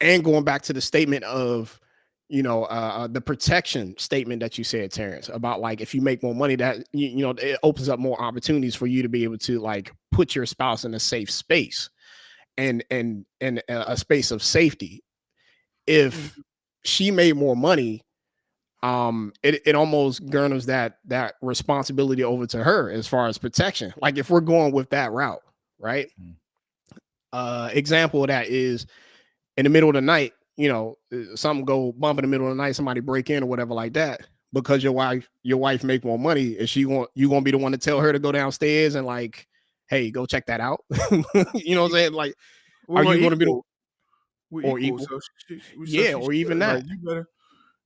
And going back to the statement of the protection statement that you said, Terrence, about like if you make more money, that it opens up more opportunities for you to be able to like put your spouse in a safe space and a space of safety. If she made more money, it almost garners that responsibility over to her as far as protection. Like if we're going with that route, right? Example of that is in the middle of the night, something go bump in the middle of the night, somebody break in or whatever like that. Because your wife make more money, is you gonna be the one to tell her to go downstairs and like, hey, go check that out? You know what I'm saying? Like, are you going to be the
We're
or
equal?
equal?
So
Or even
like,
that.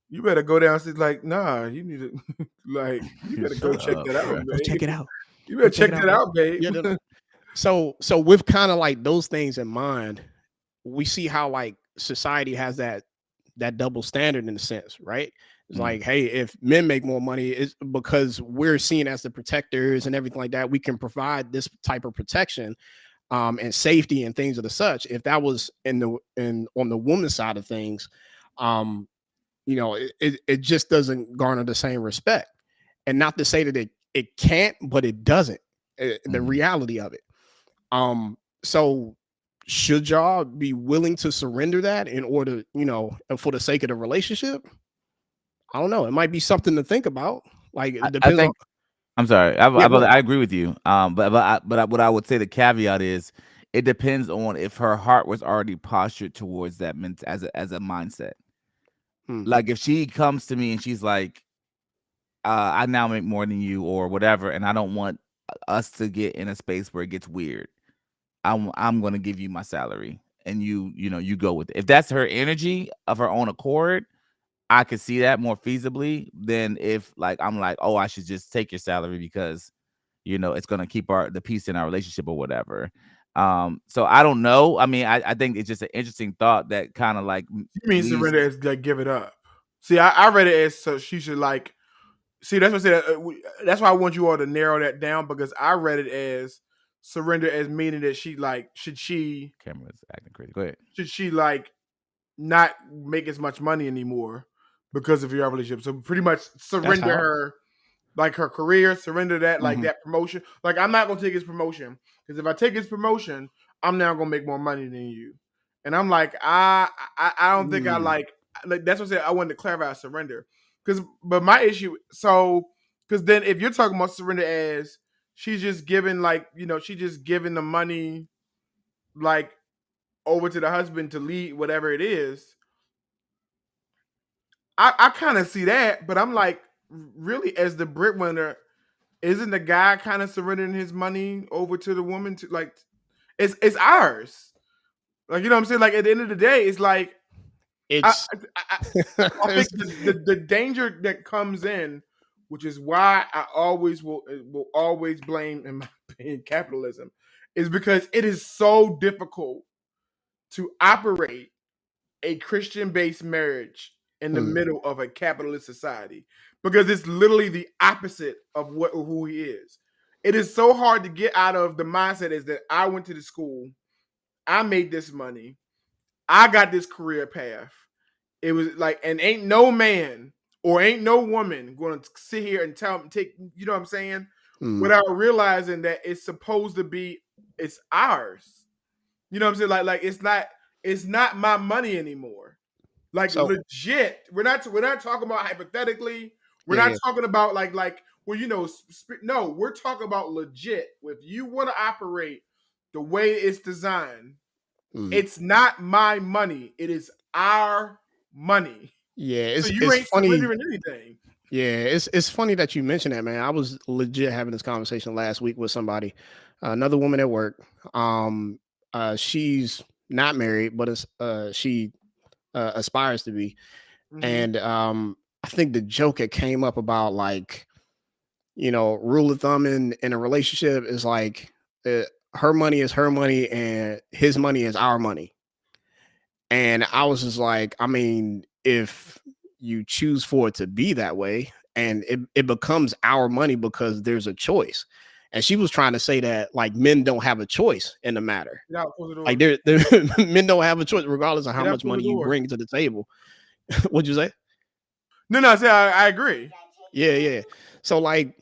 you better go downstairs. Like, nah, you need to like you better go check that out,
bruh.
babe.
Go check it out.
You better
Go check
check
it
that
out,
out, babe.
Yeah, no. So with kind of like those things in mind, we see how like society has that double standard in a sense, right? It's like, hey, if men make more money, it's because we're seen as the protectors and everything like that. We can provide this type of protection and safety and things of the such. If that was on the woman's side of things, it just doesn't garner the same respect. And not to say that it can't, but it doesn't. The reality of it. So should y'all be willing to surrender that in order, for the sake of the relationship? I don't know. It might be something to think about. Like it depends on.
I'm sorry.
Yeah, go ahead.
I agree with you. What I would say the caveat is, it depends on if her heart was already postured towards that as a mindset. Like if she comes to me and she's like, I now make more than you or whatever, and I don't want us to get in a space where it gets weird. I'm going to give you my salary, and you go with it. If that's her energy of her own accord, I could see that more feasibly than if like I'm like, oh, I should just take your salary because it's gonna keep the peace in our relationship or whatever. So I don't know. I mean, I think it's just an interesting thought that kind of like
You mean surrender as like give it up? See, I read it as so she should like. See, that's what I said. That's why I want you all to narrow that down because I read it as surrender as meaning that she like
Camera's acting crazy. Go ahead.
Should she like not make as much money anymore because of your relationship? So pretty much surrender her like her career, surrender that like that promotion. Like I'm not gonna take his promotion because if I take his promotion, I'm now gonna make more money than you. And I'm like, I don't think I like that's what I said. I wanted to clarify surrender but my issue because then if you're talking about surrender as she's just giving she's just giving the money like over to the husband to lead whatever it is. I kind of see that, but I'm like, really, as the breadwinner, isn't the guy kind of surrendering his money over to the woman to like it's ours? Like you know what I'm saying? Like at the end of the day, it's like
it's
I think the danger that comes in, which is why I always will always blame, in my opinion, capitalism, is because it is so difficult to operate a Christian-based marriage in the middle of a capitalist society because it's literally the opposite of who he is. It is so hard to get out of the mindset is that I went to the school, I made this money, I got this career path. It was like, and ain't no man or ain't no woman going to sit here and take, you know what I'm saying? Without realizing that it's supposed to be, it's ours. You know what I'm saying? Like it's not my money anymore. Like legit. We're not talking about hypothetically. We're not talking about like well, no, we're talking about legit. If you want to operate the way it's designed, it's not my money. It is our money.
Yeah,
so you ain't
funny.
surrendering anything.
Yeah, it's funny that you mentioned that, man. I was legit having this conversation last week with somebody, another woman at work. She's not married, but she aspires to be. And I think the joke that came up about like, rule of thumb in a relationship is like her money is her money and his money is our money. And I was just like, I mean, if you choose for it to be that way and it becomes our money because there's a choice. And she was trying to say that like men don't have a choice in the matter. Like men don't have a choice regardless of how much money you bring to the table. What'd you say?
No, I agree.
Yeah. So like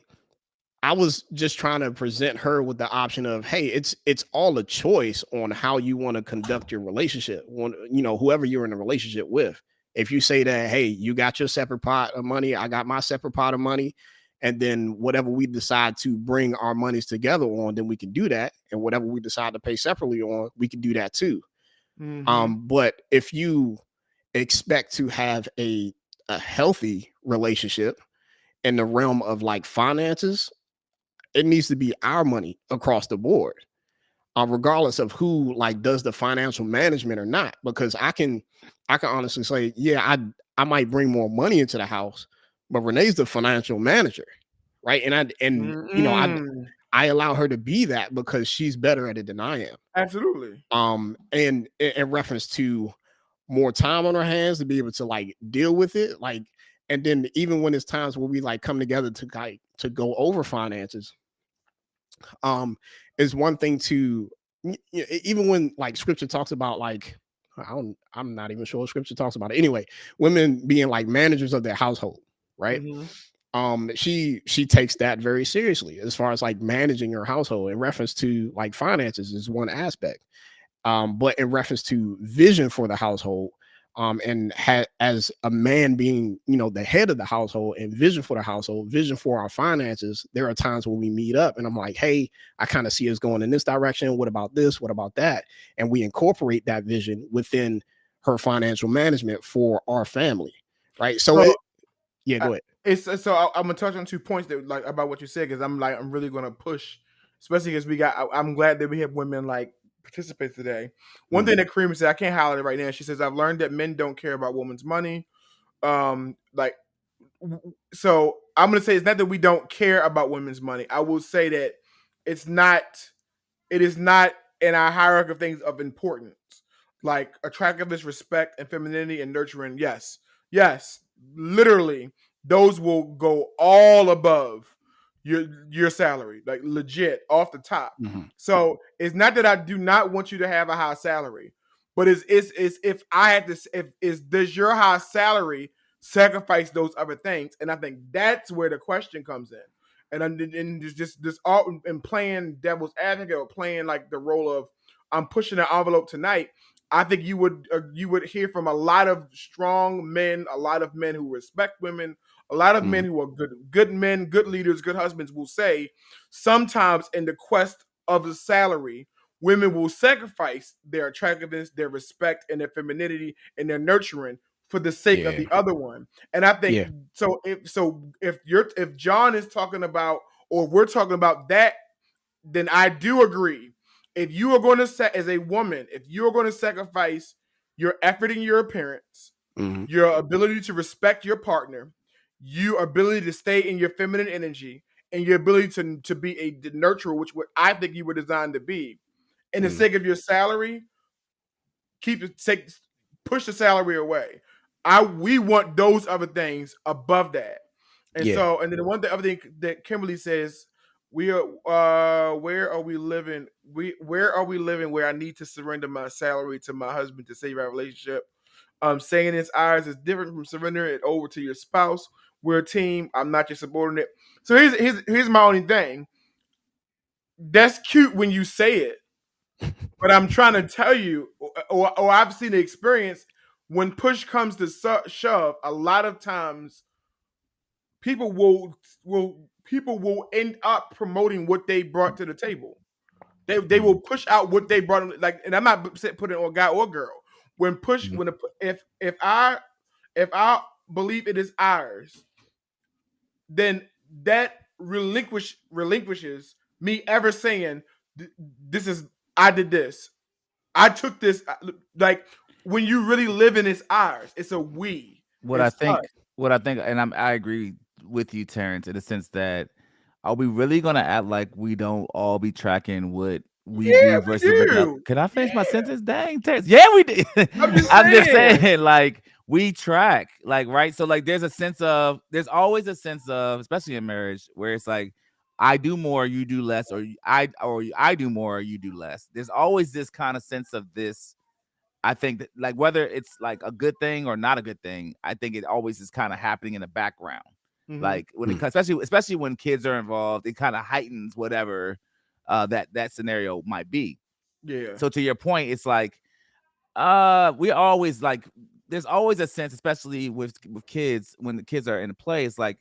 I was just trying to present her with the option of, hey, it's all a choice on how you want to conduct your relationship. Whoever you're in a relationship with. If you say that, hey, you got your separate pot of money, I got my separate pot of money, and then whatever we decide to bring our monies together on, then we can do that. And whatever we decide to pay separately on, we can do that too. But if you expect to have a healthy relationship in the realm of like finances, it needs to be our money across the board, regardless of who like does the financial management or not. Because I can honestly say, yeah, I might bring more money into the house, but Renee's the financial manager, right? And I allow her to be that because she's better at it than I am.
Absolutely.
And in reference to more time on our hands to be able to like deal with it, like, and then even when it's times where we like come together to go over finances, is one thing to even when like scripture talks about like I'm not even sure what scripture talks about it. Anyway, women being like managers of their household, right? She takes that very seriously as far as like managing her household in reference to like finances is one aspect. But in reference to vision for the household, and as a man being, the head of the household and vision for the household, vision for our finances, there are times when we meet up and I'm like, hey, I kind of see us going in this direction. What about this? What about that? And we incorporate that vision within her financial management for our family. Right. So, go ahead.
I'm gonna touch on 2 points that like about what you said because I'm really gonna push, especially because I'm glad that we have women like participates today. One thing that Kareem said, I can't highlight it right now. She says, "I've learned that men don't care about women's money." Like, so I'm gonna say it's not that we don't care about women's money. I will say that it's not. It is not in our hierarchy of things of importance. Like attractiveness, respect, and femininity and nurturing. Yes, literally, those will go all above your salary, like legit off the top. So it's not that I do not want you to have a high salary, but it's if I had to if is does your high salary sacrifice those other things? And I think that's where the question comes in. And just this all and playing devil's advocate or playing like the role of I'm pushing the envelope tonight. I think you would hear from a lot of strong men, a lot of men who respect women, a lot of men who are good men, good leaders, good husbands will say sometimes in the quest of the salary, women will sacrifice their attractiveness, their respect, and their femininity and their nurturing for the sake of the other one. And I think so. If John is talking about or we're talking about that, then I do agree. If you are going to set as a woman, if you are going to sacrifice your effort in your appearance, your ability to respect your partner, your ability to stay in your feminine energy, and your ability to be a nurturer, which what I think you were designed to be, in the sake of your salary, push the salary away. We want those other things above that. And so, and then the other thing that Kimberly says, we are where are we living? Where are we living where I need to surrender my salary to my husband to save our relationship? Saying it's ours is different from surrendering it over to your spouse. We're a team. I'm not your subordinate. So here's my only thing. That's cute when you say it, but I'm trying to tell you, or I've seen the experience when push comes to shove. A lot of times, people will end up promoting what they brought to the table. They will push out what they brought. Like, and I'm not putting it on guy or girl. When push, if I believe it is ours, then that relinquishes me ever saying this is I did this. I took this. Like when you really live in it's ours. It's a we.
What I think, and I agree with you, Terrence, in the sense that are we really gonna act like we don't all be tracking what we do versus Can I finish my sentence? Dang, Terrence. Yeah, we did. I'm just saying, like we track, like right. So like, there's always a sense of, especially in marriage, where it's like I do more, you do less, or I do more, you do less. There's always this kind of sense of this. I think that, like, whether it's like a good thing or not a good thing, I think it always is kind of happening in the background. Like when it comes, especially when kids are involved, it kind of heightens whatever that scenario might be.
Yeah.
So to your point, it's like we always like there's always a sense, especially with kids, when the kids are in play, it's like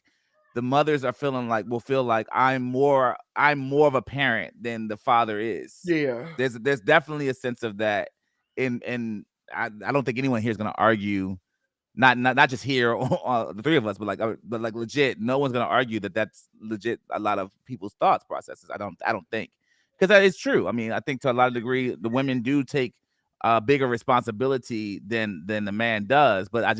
the mothers are will feel like I'm more of a parent than the father is.
Yeah.
There's definitely a sense of that. And I don't think anyone here is going to argue, not just here, the three of us, but like legit, no one's going to argue that that's legit. A lot of people's thoughts processes. I don't think, because that is true. I mean, I think to a lot of degree, the women do take bigger responsibility than the man does. But I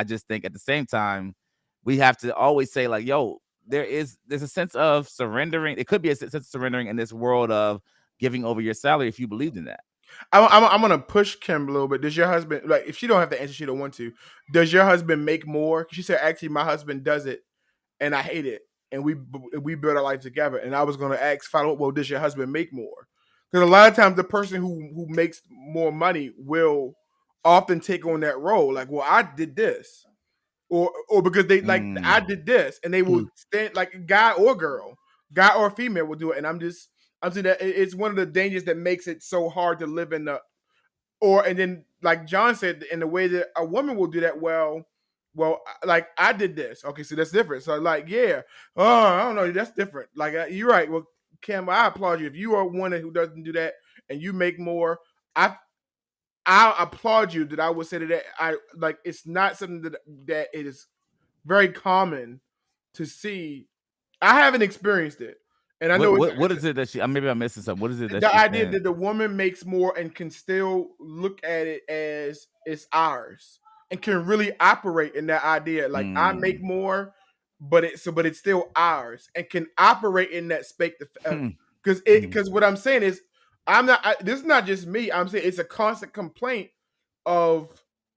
just think at the same time, we have to always say like, yo, there's a sense of surrendering. It could be a sense of surrendering in this world of giving over your salary if you believed in that.
I'm gonna push Kim a little bit. Does your husband, like, if she don't have the answer, she don't want to. Does your husband make more? She said, actually, my husband does it, and I hate it, and we build our life together. And I was gonna follow up. Well, does your husband make more? Because a lot of times the person who makes more money will often take on that role. Like, well, I did this, or because they like I did this, and they will stand like a guy or girl, guy or female will do it. And I'm saying that it's one of the dangers that makes it so hard to live in and then like John said, in the way that a woman will do that. Well, like I did this. Okay, so that's different. So like, yeah, I don't know, that's different. Like you're right. Well, Kim, I applaud you if you are one who doesn't do that and you make more. I applaud you that I would say that I like. It's not something that it is very common to see. I haven't experienced it. And I know
what is it that she? Maybe I'm missing something. What is it that
the
she's
idea
saying?
that the woman makes more and can still look at it as it's ours and can really operate in that idea. Like I make more, but it's still ours and can operate in that space. Because what I'm saying is this is not just me. I'm saying it's a constant complaint of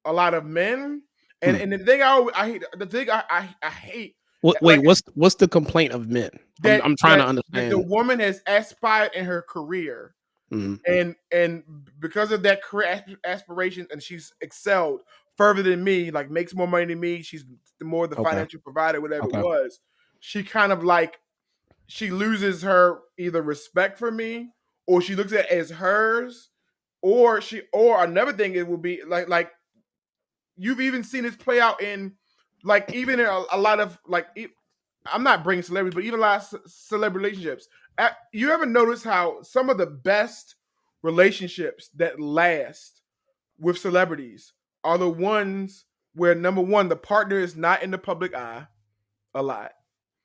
a lot of men. And the thing I hate.
Wait, what's the complaint of men? I'm trying to understand.
That the woman has aspired in her career, and because of that career aspiration, and she's excelled further than me, like makes more money than me. She's the financial provider, whatever it was. She kind of like she loses her either respect for me, or she looks at it as hers, or another thing it will be like you've even seen this play out in like even in a lot of like I'm not bringing celebrities, but even a lot of celebrity relationships. You ever notice how some of the best relationships that last with celebrities are the ones where number one, the partner is not in the public eye a lot.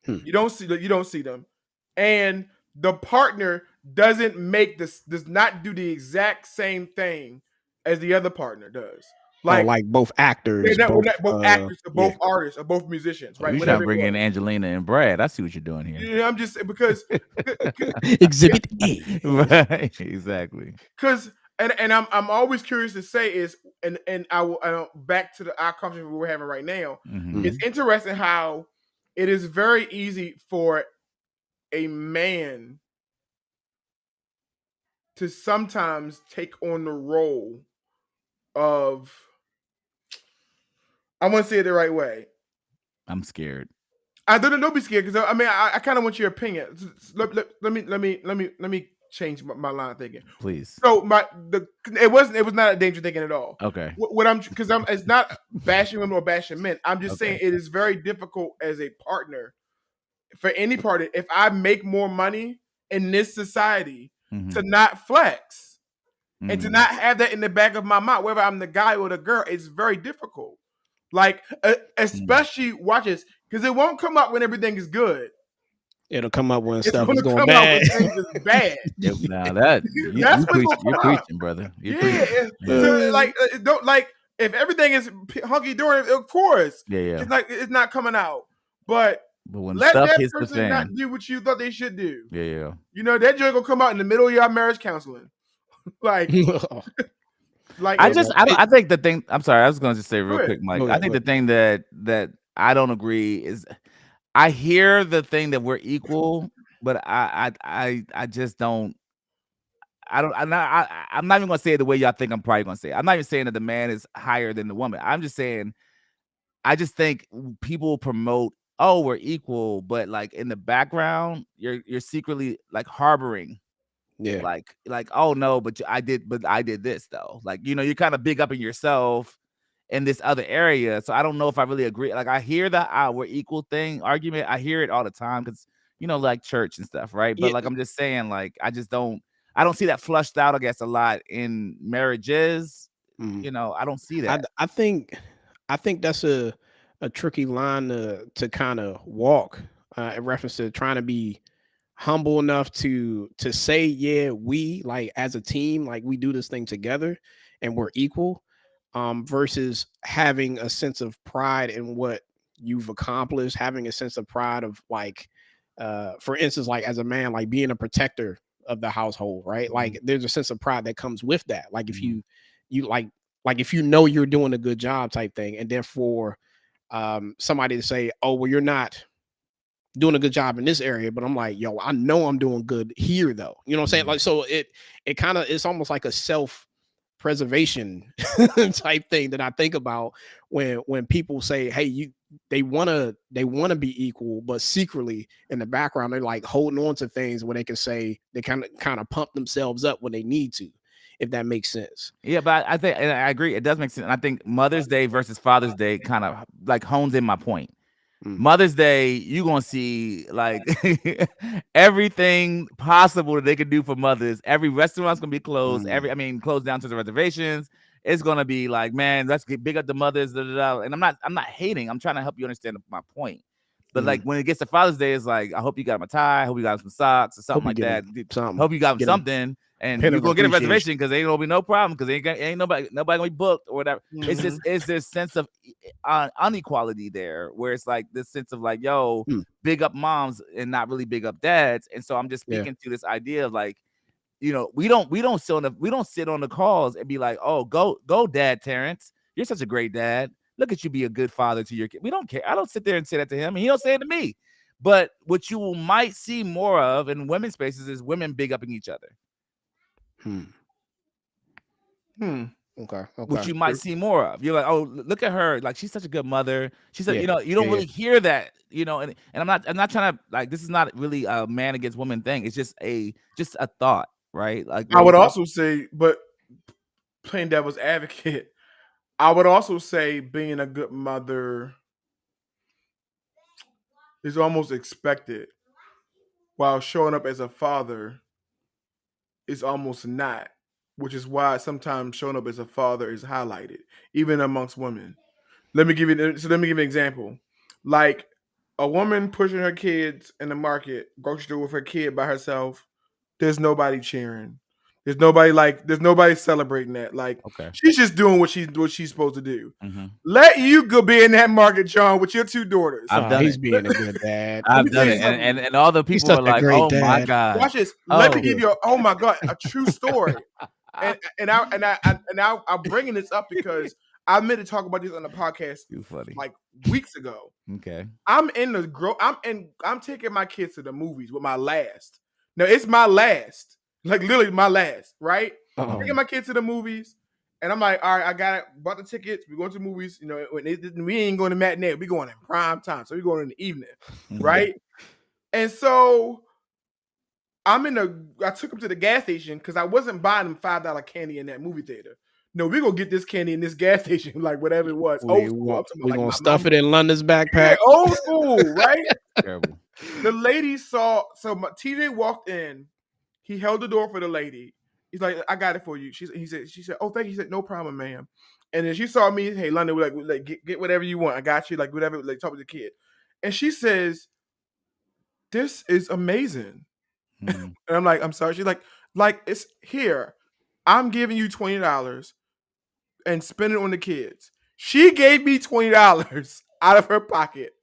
You don't see them, and the partner does not do the exact same thing as the other partner does.
Like both actors,
both actors, or both artists, or both musicians, right?
You trying to bring in Angelina and Brad? I see what you're doing here.
Yeah, I'm just because
Exhibit A,
right? Exactly.
Because and I'm always curious to say is and I will back to our conversation we're having right now. It's interesting how it is very easy for a man to sometimes take on the role of. I want to say it the right way.
I'm scared.
I don't be scared because I mean I kind of want your opinion. Let me change my line of thinking,
please.
So it was not a danger thinking at all.
Okay.
It's not bashing women or bashing men. I'm just saying it is very difficult as a partner for any party if I make more money in this society to not flex and to not have that in the back of my mind, whether I'm the guy or the girl. It's very difficult. Like especially watch this because it won't come up when everything is good.
It'll come up when stuff is going bad.
Bad.
Now that you're preaching, brother. You're preaching.
So don't like if everything is hunky dory. Of course,
yeah.
It's not coming out. But
when
let
stuff
that
hits the
person
fan,
not do what you thought they should do.
Yeah.
You know that joke gonna come out in the middle of your marriage counseling, like.
I think the thing. I'm sorry. I was going to just say real quick, Mike. I think the thing that I don't agree is I hear the thing that we're equal, but I just don't. I'm not even going to say it the way y'all think I'm probably going to say it. I'm not even saying that the man is higher than the woman. I'm just saying I just think people promote, oh, we're equal, but like in the background, you're secretly like harboring.
Yeah.
Like, oh no, but I did this though. Like, you're kind of big up in yourself in this other area. So I don't know if I really agree. Like I hear that we're equal thing argument. I hear it all the time because like church and stuff, right? But like I'm just saying, like I don't see that flushed out, I guess, a lot in marriages. I don't see that.
I think that's a tricky line to kind of walk in reference to trying to be humble enough to say, yeah, we like as a team, like we do this thing together and we're equal, versus having a sense of pride in what you've accomplished, having a sense of pride of like, for instance, like as a man, like being a protector of the household, right? Like there's a sense of pride that comes with that. Like if you like if you're doing a good job type thing, and therefore somebody to say, oh, well, you're not doing a good job in this area, but I'm like, yo, I know I'm doing good here though. You know what I'm saying? Like, so it kind of, it's almost like a self-preservation type thing that I think about when people say, hey, they want to be equal, but secretly in the background, they're like holding on to things where they can say they kind of pump themselves up when they need to, if that makes sense.
Yeah, but I think, and I agree, it does make sense. And I think Mother's Day versus Father's Day kind of like hones in my point. Mother's Day, you're gonna see like everything possible that they could do for mothers. Every restaurant's gonna be closed. Closed down to the reservations. It's gonna be like, man, let's get big up the mothers. And I'm not hating. I'm trying to help you understand my point. But like when it gets to Father's Day, it's like, I hope you got him a tie. I hope you got him some socks or something like that. Hope you got him something, and you're gonna get a reservation because ain't gonna be no problem because ain't nobody gonna be booked or whatever. It's this sense of unequality there where it's like this sense of like, yo, big up moms and not really big up dads. And so I'm just speaking to this idea of like, you know, we don't sit on the calls and be like, oh, go dad Terrence, you're such a great dad. Look at you be a good father to your kid. We don't care. I don't sit there and say that to him, and he don't say it to me. But what you might see more of in women's spaces is women big upping each other.
Okay.
Which you might see more of. You're like, oh, look at her. Like, she's such a good mother. She's you know, you don't really hear that, you know, and I'm not trying to, like, this is not really a man against woman thing. It's just a thought, right? Like,
I would also say, but playing devil's advocate, I would also say being a good mother is almost expected, while showing up as a father is almost not, which is why sometimes showing up as a father is highlighted, even amongst women. Let me give you an example. Like a woman pushing her kids in the market, grocery store with her kid by herself, there's nobody cheering. There's nobody celebrating that. Like, she's just doing what she's supposed to do. Let you go be in that market, John, with your two daughters.
I've done
he's
it.
being a good dad.
I've done it, and all the people are like, "Oh my god!"
Watch this. Let me give you a true story. and I'm bringing this up because I meant to talk about this on the podcast like weeks ago.
Okay.
I'm taking my kids to the movies with my last. Now it's my last, like literally my last, right? Taking my kids to the movies, and I'm like, all right, bought the tickets. We're going to the movies. You know, we ain't going to matinee. We going in prime time, so we going in the evening, right? And so I took them to the gas station because I wasn't buying them $5 candy in that movie theater. No, we're gonna get this candy in this gas station, like whatever it was.
We're gonna stuff it in London's backpack.
Yeah, old school, right?
Terrible.
The lady saw, so TJ walked in, he held the door for the lady. He's like, I got it for you. She said, oh, thank you. He said, no problem, ma'am. And then she saw me, hey, London, we're like get whatever you want. I got you, like whatever, like talk with the kid. And she says, this is amazing. And I'm like, I'm sorry. She's like it's here. I'm giving you $20 and spend it on the kids. She gave me $20 out of her pocket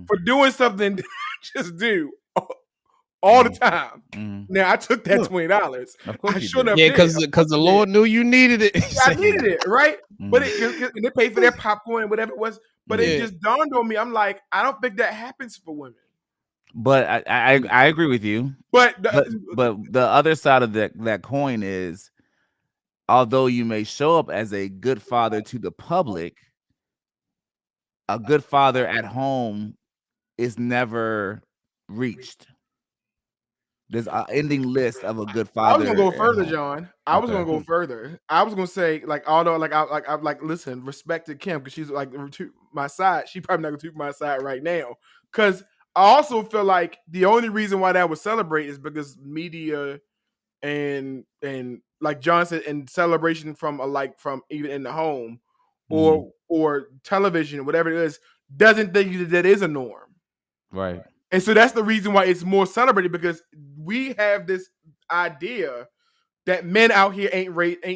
for doing something that I just do all the time. Now I took that $20.
Of course,
I should have.
Yeah, because the Lord knew you needed it.
I needed it, right? But and they paid for their popcorn, whatever it was. But it just dawned on me. I'm like, I don't think that happens for women.
But I agree with you. But the other side of that coin is, although you may show up as a good father to the public, a good father at home is never reached. There's an ending list of a good father.
I was gonna go further, John. I was gonna go further. I was gonna say, like, although, I listen, respect to Kim because she's like to my side. She probably not gonna to my side right now because I also feel like the only reason why that was celebrated is because media and like John said, and celebration from even in the home or television, whatever it is, doesn't think that is a norm.
Right.
And so that's the reason why it's more celebrated, because we have this idea that men out here ain't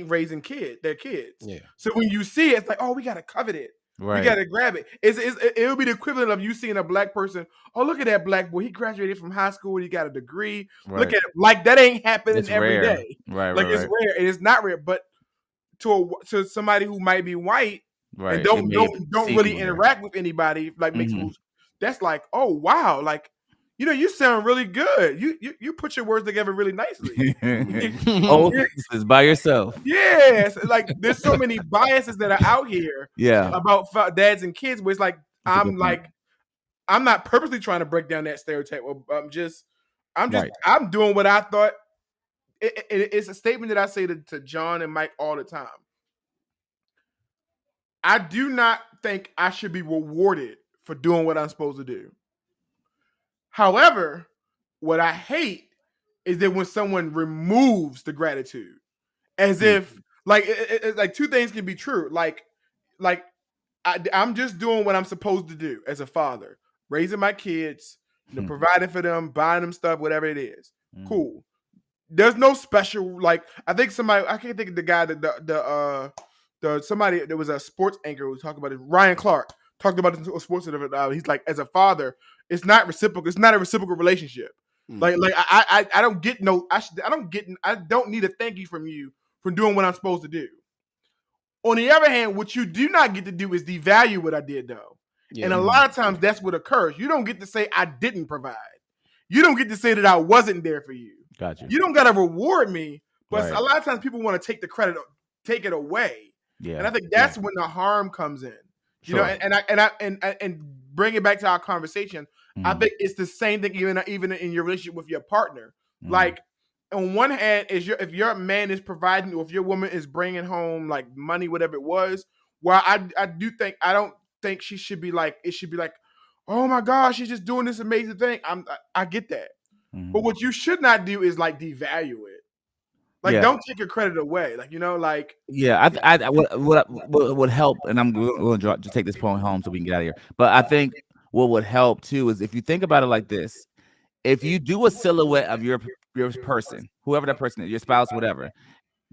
raising their kids.
Yeah.
So when you see it, it's like, oh, we gotta covet it.
Right.
We gotta grab it. It would be the equivalent of you seeing a black person. Oh, look at that black boy. He graduated from high school. He got a degree.
Right.
Look at it. Like that ain't happening
It's
every
rare.
day.
Right.
Like it's rare. And it's not rare. But to somebody who might be white and don't really interact with anybody, like makes moves. That's like, oh wow, like, you know, you sound really good. You put your words together really nicely.
Oh, this is by yourself.
Yes, like there's so many biases that are out here.
Yeah.
About dads and kids, where it's like I'm not purposely trying to break down that stereotype. I'm doing what I thought. It's a statement that I say to John and Mike all the time. I do not think I should be rewarded for doing what I'm supposed to do. However, what I hate is that when someone removes the gratitude, as if like like two things can be true. Like I'm just doing what I'm supposed to do as a father. raising my kids, providing for them, buying them stuff, whatever it is. Cool. There's no special, like, I think somebody, I can't think of the guy that somebody, there was a sports anchor who talked about it. Ryan Clark talked about it in a sports event. He's like, as a father, it's not reciprocal. It's not a reciprocal relationship. Like I don't get I don't need a thank you from you for doing what I'm supposed to do. On the other hand, what you do not get to do is devalue what I did, though. Yeah. And a lot of times that's what occurs. You don't get to say I didn't provide. You don't get to say that I wasn't there for you.
Gotcha.
You don't got to reward me. But a lot of times people want to take the credit, take it away. Yeah. And I think that's when the harm comes in. You know, and bring it back to our conversation. I think it's the same thing even in your relationship with your partner. Like, on one hand, if your man is providing, or if your woman is bringing home like money, whatever it was, well, I don't think she should be like, it should be like, oh my gosh, she's just doing this amazing thing. I get that, but what you should not do is like devalue it. Like, don't take your credit away. Like, like.
Yeah, what would help, and I'm going to just take this point home so we can get out of here. But I think what would help too is if you think about it like this: if you do a silhouette of your person, whoever that person is, your spouse, whatever,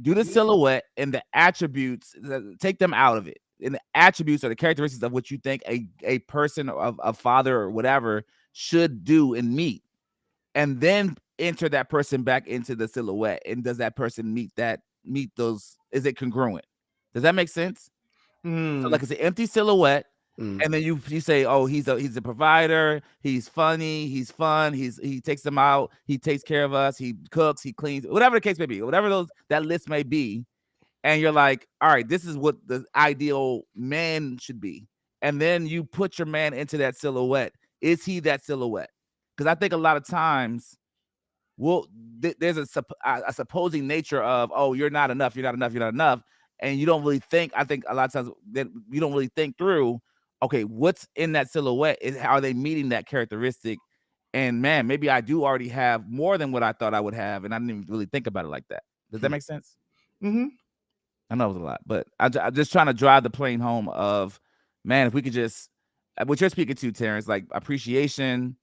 do the silhouette and the attributes, take them out of it. And the attributes or the characteristics of what you think a person of a father or whatever should do and meet. And then enter that person back into the silhouette. And does that person meet those? Is it congruent? Does that make sense? So like, it's an empty silhouette. And then you say, oh, he's a provider, he's funny, he's fun, he takes them out, he takes care of us, he cooks, he cleans, whatever the case may be, whatever that list may be. And you're like, all right, this is what the ideal man should be. And then you put your man into that silhouette. Is he that silhouette? Because I think a lot of times, there's a supposing nature of, oh, you're not enough, and you don't really think. I think a lot of times that you don't really think through, okay, what's in that silhouette? Are they meeting that characteristic? And man, maybe I do already have more than what I thought I would have, and I didn't even really think about it like that. Does that make sense? I know it was a lot, but I'm just trying to drive the plane home of, man, if we could just, what you're speaking to, Terrence, like appreciation,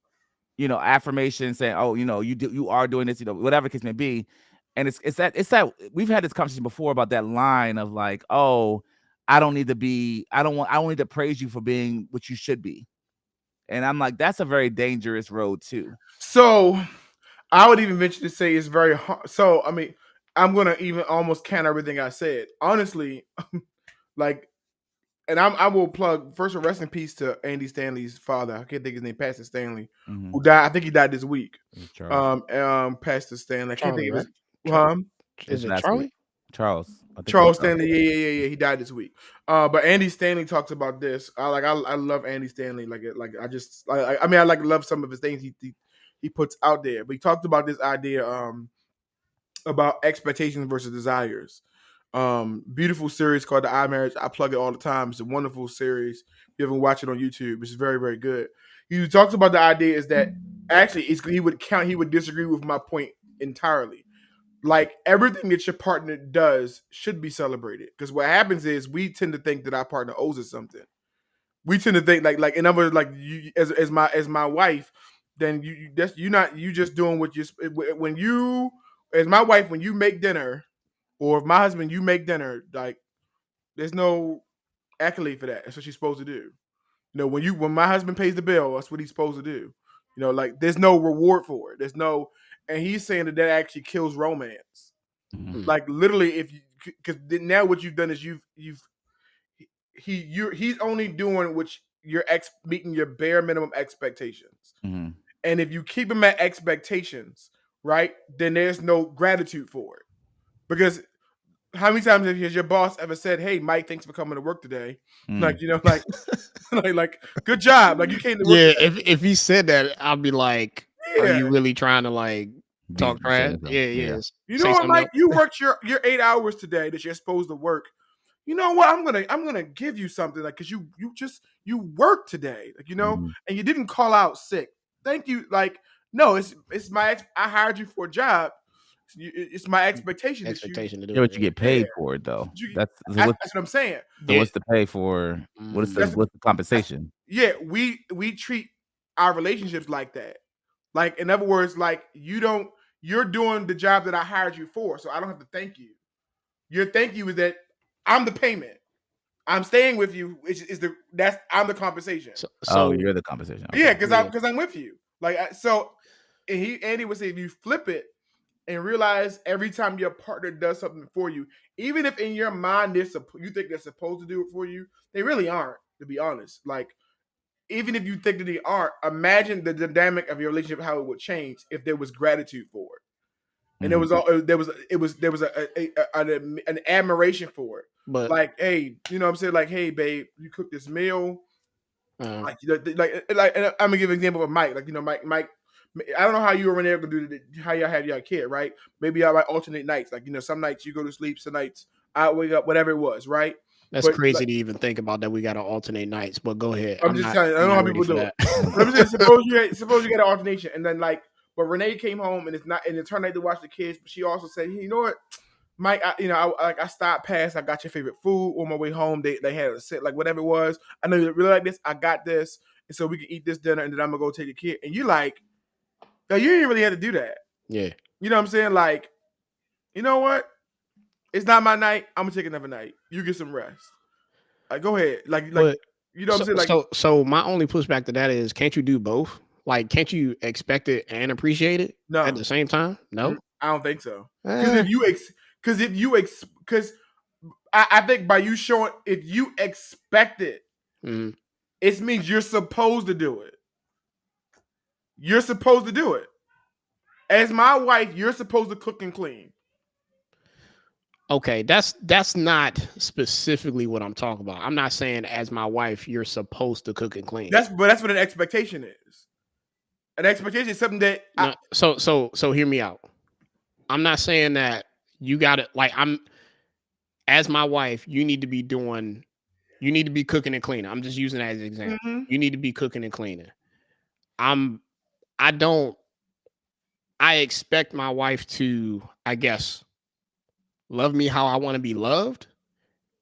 affirmation, saying, oh, you are doing this, whatever the case may be. And it's that we've had this conversation before about that line of like, oh, I don't need to praise you for being what you should be. And I'm like, that's a very dangerous road too.
So I would even venture to say it's very hard. So, I mean, I'm going to even almost counter everything I said. Honestly, like, and I will plug, first of all, rest in peace to Andy Stanley's father. I can't think his name, Pastor Stanley, who died. I think he died this week. Pastor Stanley. I can't think of his.
Is it Charlie?
Charles
Stanley. Yeah. He died this week. But Andy Stanley talks about this. I love Andy Stanley. I love some of his things he puts out there. But he talked about this idea about expectations versus desires. Beautiful series called The I Marriage. I plug it all the time. It's a wonderful series. If you haven't watched it on YouTube, it's very, very good. He talks about the idea is that actually he would disagree with my point entirely. Like, everything that your partner does should be celebrated, because what happens is we tend to think that our partner owes us something. We tend to think like in other words, like, you as my wife, then you just doing what you as my wife, when you make dinner, or if my husband, you make dinner, like, there's no accolade for that. That's what she's supposed to do. When my husband pays the bill, that's what he's supposed to do. Like, there's no reward for it. And he's saying that actually kills romance. Like, literally, because now what you've done is he's only doing which you're meeting your bare minimum expectations. And if you keep him at expectations, right, then there's no gratitude for it. Because how many times has your boss ever said, "Hey, Mike, thanks for coming to work today"? Like, like good job. Like, you came to work.
Yeah, if he said that, I'd be like, are you really trying to like talk trash? Yeah.
You know what, Mike? You worked your 8 hours today that you're supposed to work. You know what? I'm gonna give you something, like, because you worked today, like, and you didn't call out sick. Thank you. Like, no, it's I hired you for a job. It's my expectation.
To do
what you get paid for it, though. That's what
I'm saying.
So what's the pay for? What's the compensation?
We treat our relationships like that. Like, in other words, like you're doing the job that I hired you for, so I don't have to thank you. Your thank you is that I'm the payment. I'm staying with you, which is I'm the compensation.
So you're the compensation.
Okay. Yeah, because I'm with you. Like, Andy would say, if you flip it and realize every time your partner does something for you, even if in your mind you think they're supposed to do it for you, they really aren't. To be honest, like, even if you think that they aren't, imagine the dynamic of your relationship, how it would change if there was gratitude for it. And there was an admiration for it.
But
like, hey, you know what I'm saying? Like, hey, babe, you cooked this meal. Like, and I'm gonna give an example of Mike. Like, Mike. I don't know how you and Renee gonna do how y'all had your kid, right? Maybe y'all might alternate nights. Like, some nights you go to sleep, some nights I wake up, whatever it was, right?
That's crazy to even think about that we got to alternate nights. But go ahead.
I'm just telling you, I don't know how people do it. I'm just saying, suppose you get an alternation, and then but Renee came home and it's her night to watch the kids. But she also said, hey, you know what, Mike, I stopped past. I got your favorite food on my way home. They had a sit, like whatever it was. I know you really like this. I got this, and so we can eat this dinner, and then I'm gonna go take the kid. And you like, yo, you didn't really have to do that.
Yeah,
you know what I'm saying? Like, you know what? It's not my night. I'm gonna take another night. You get some rest. Like, go ahead. Like, you know what I'm saying? Like,
so my only pushback to that is, can't you do both? Like, can't you expect it and appreciate it at the same time? No,
I don't think so. Because I think by you showing, if you expect it, it means you're supposed to do it. You're supposed to do it. As my wife, you're supposed to cook and clean.
Okay, that's not specifically what I'm talking about. I'm not saying as my wife, you're supposed to cook and clean.
That's what an expectation is. An expectation is something that
so hear me out. I'm not saying that you got it. Like, as my wife, you need to be cooking and cleaning. I'm just using that as an example.
Mm-hmm.
You need to be cooking and cleaning. I expect my wife to, I guess, love me how I want to be loved.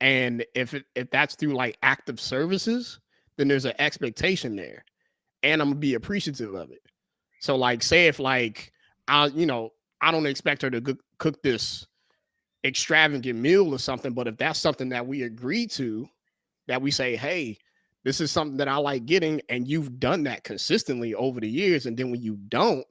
And if that's through like active services, then there's an expectation there. And I'm gonna be appreciative of it. So, like, say if like I don't expect her to cook this extravagant meal or something, but if that's something that we agree to, that we say, hey, this is something that I like getting, and you've done that consistently over the years, and then when you don't,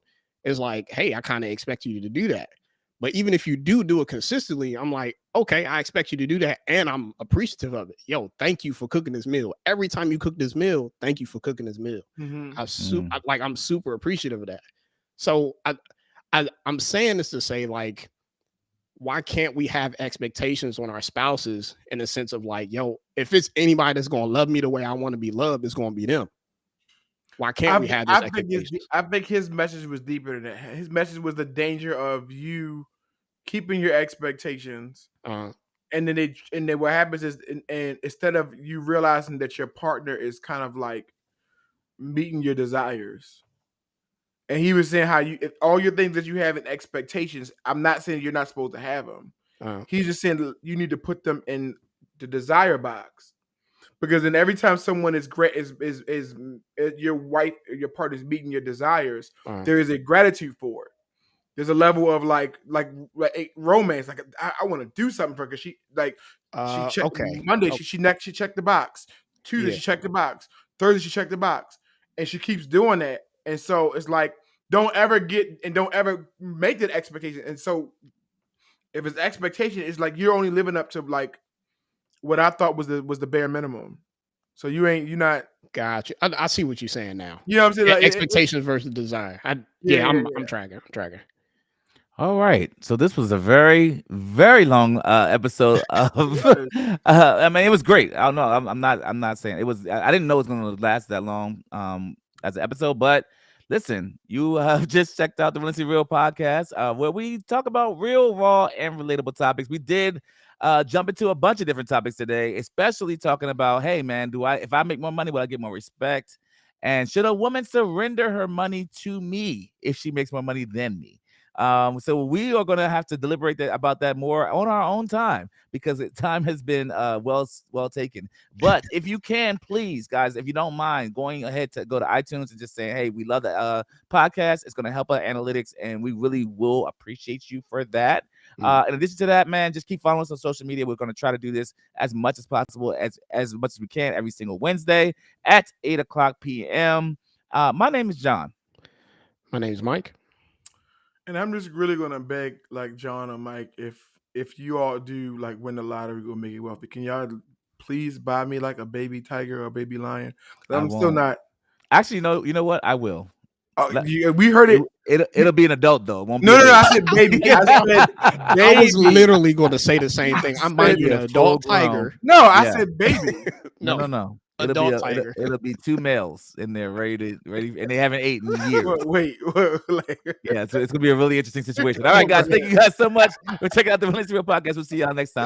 it's like, hey, I kind of expect you to do that. But even if you do it consistently, I'm like, okay, I expect you to do that, and I'm appreciative of it. Yo, thank you for cooking this meal. Every time you cook this meal, thank you for cooking this meal.
Mm-hmm.
I'm super appreciative of that. So I'm saying this to say, like, why can't we have expectations on our spouses in the sense of like, yo, if it's anybody that's gonna love me the way I want to be loved, it's gonna be them. Why can't we have this expectation?
I think his message was deeper than that. His message was the danger of you keeping your expectations, and then what happens is, and instead of you realizing that your partner is kind of like meeting your desires. And he was saying how if all your things that you have in expectations, I'm not saying you're not supposed to have them. He's just saying you need to put them in the desire box, because then every time someone is great, is your wife, your partner is meeting your desires, there is a gratitude for it. There's a level of like romance. Like, I want to do something for her, because she checked Monday. She checked the box. Tuesday she checked the box. Thursday she checked the box, and she keeps doing that. And so it's like, don't ever make that expectation. And so if it's expectation, it's like you're only living up to like what I thought was the bare minimum. So you're not.
Gotcha. I see what you're saying now.
You know what I'm saying? Like,
expectations versus desire. I'm tracking.
All right. So this was a very, very long episode of. I mean, it was great. I don't know. I'm not saying it was. I didn't know it was going to last that long as an episode. But listen, you have just checked out the Relentlessly Real podcast, where we talk about real, raw, and relatable topics. We did jump into a bunch of different topics today, especially talking about, hey man, if I make more money, will I get more respect? And should a woman surrender her money to me if she makes more money than me? So we are going to have to deliberate about that more on our own time, because time has been well taken. But if you can, please, guys, if you don't mind going ahead to go to iTunes and just saying, hey, we love the podcast. It's going to help our analytics, and we really will appreciate you for that. In addition to that, man, just keep following us on social media. We're going to try to do this as much as possible, as much as we can, every single Wednesday at 8:00 p.m. My name is John.
My name is Mike.
And I'm just really gonna beg, like John or Mike, if you all do like win the lottery or make it wealthy, can y'all please buy me like a baby tiger or a baby lion? I'm still not.
Actually, you know what? I will.
We heard it.
It'll be an adult though. It won't be
no. I said baby. I said baby.
I was literally going to say the same thing. I might be an adult tiger.
No, I said baby.
No.
Adult tiger.
It'll be 2 males in there ready, and they haven't ate in years.
Wait.
Yeah, so it's gonna be a really interesting situation. All right, guys, thank you guys so much for checking out the Relentless Real Podcast. We'll see y'all next time.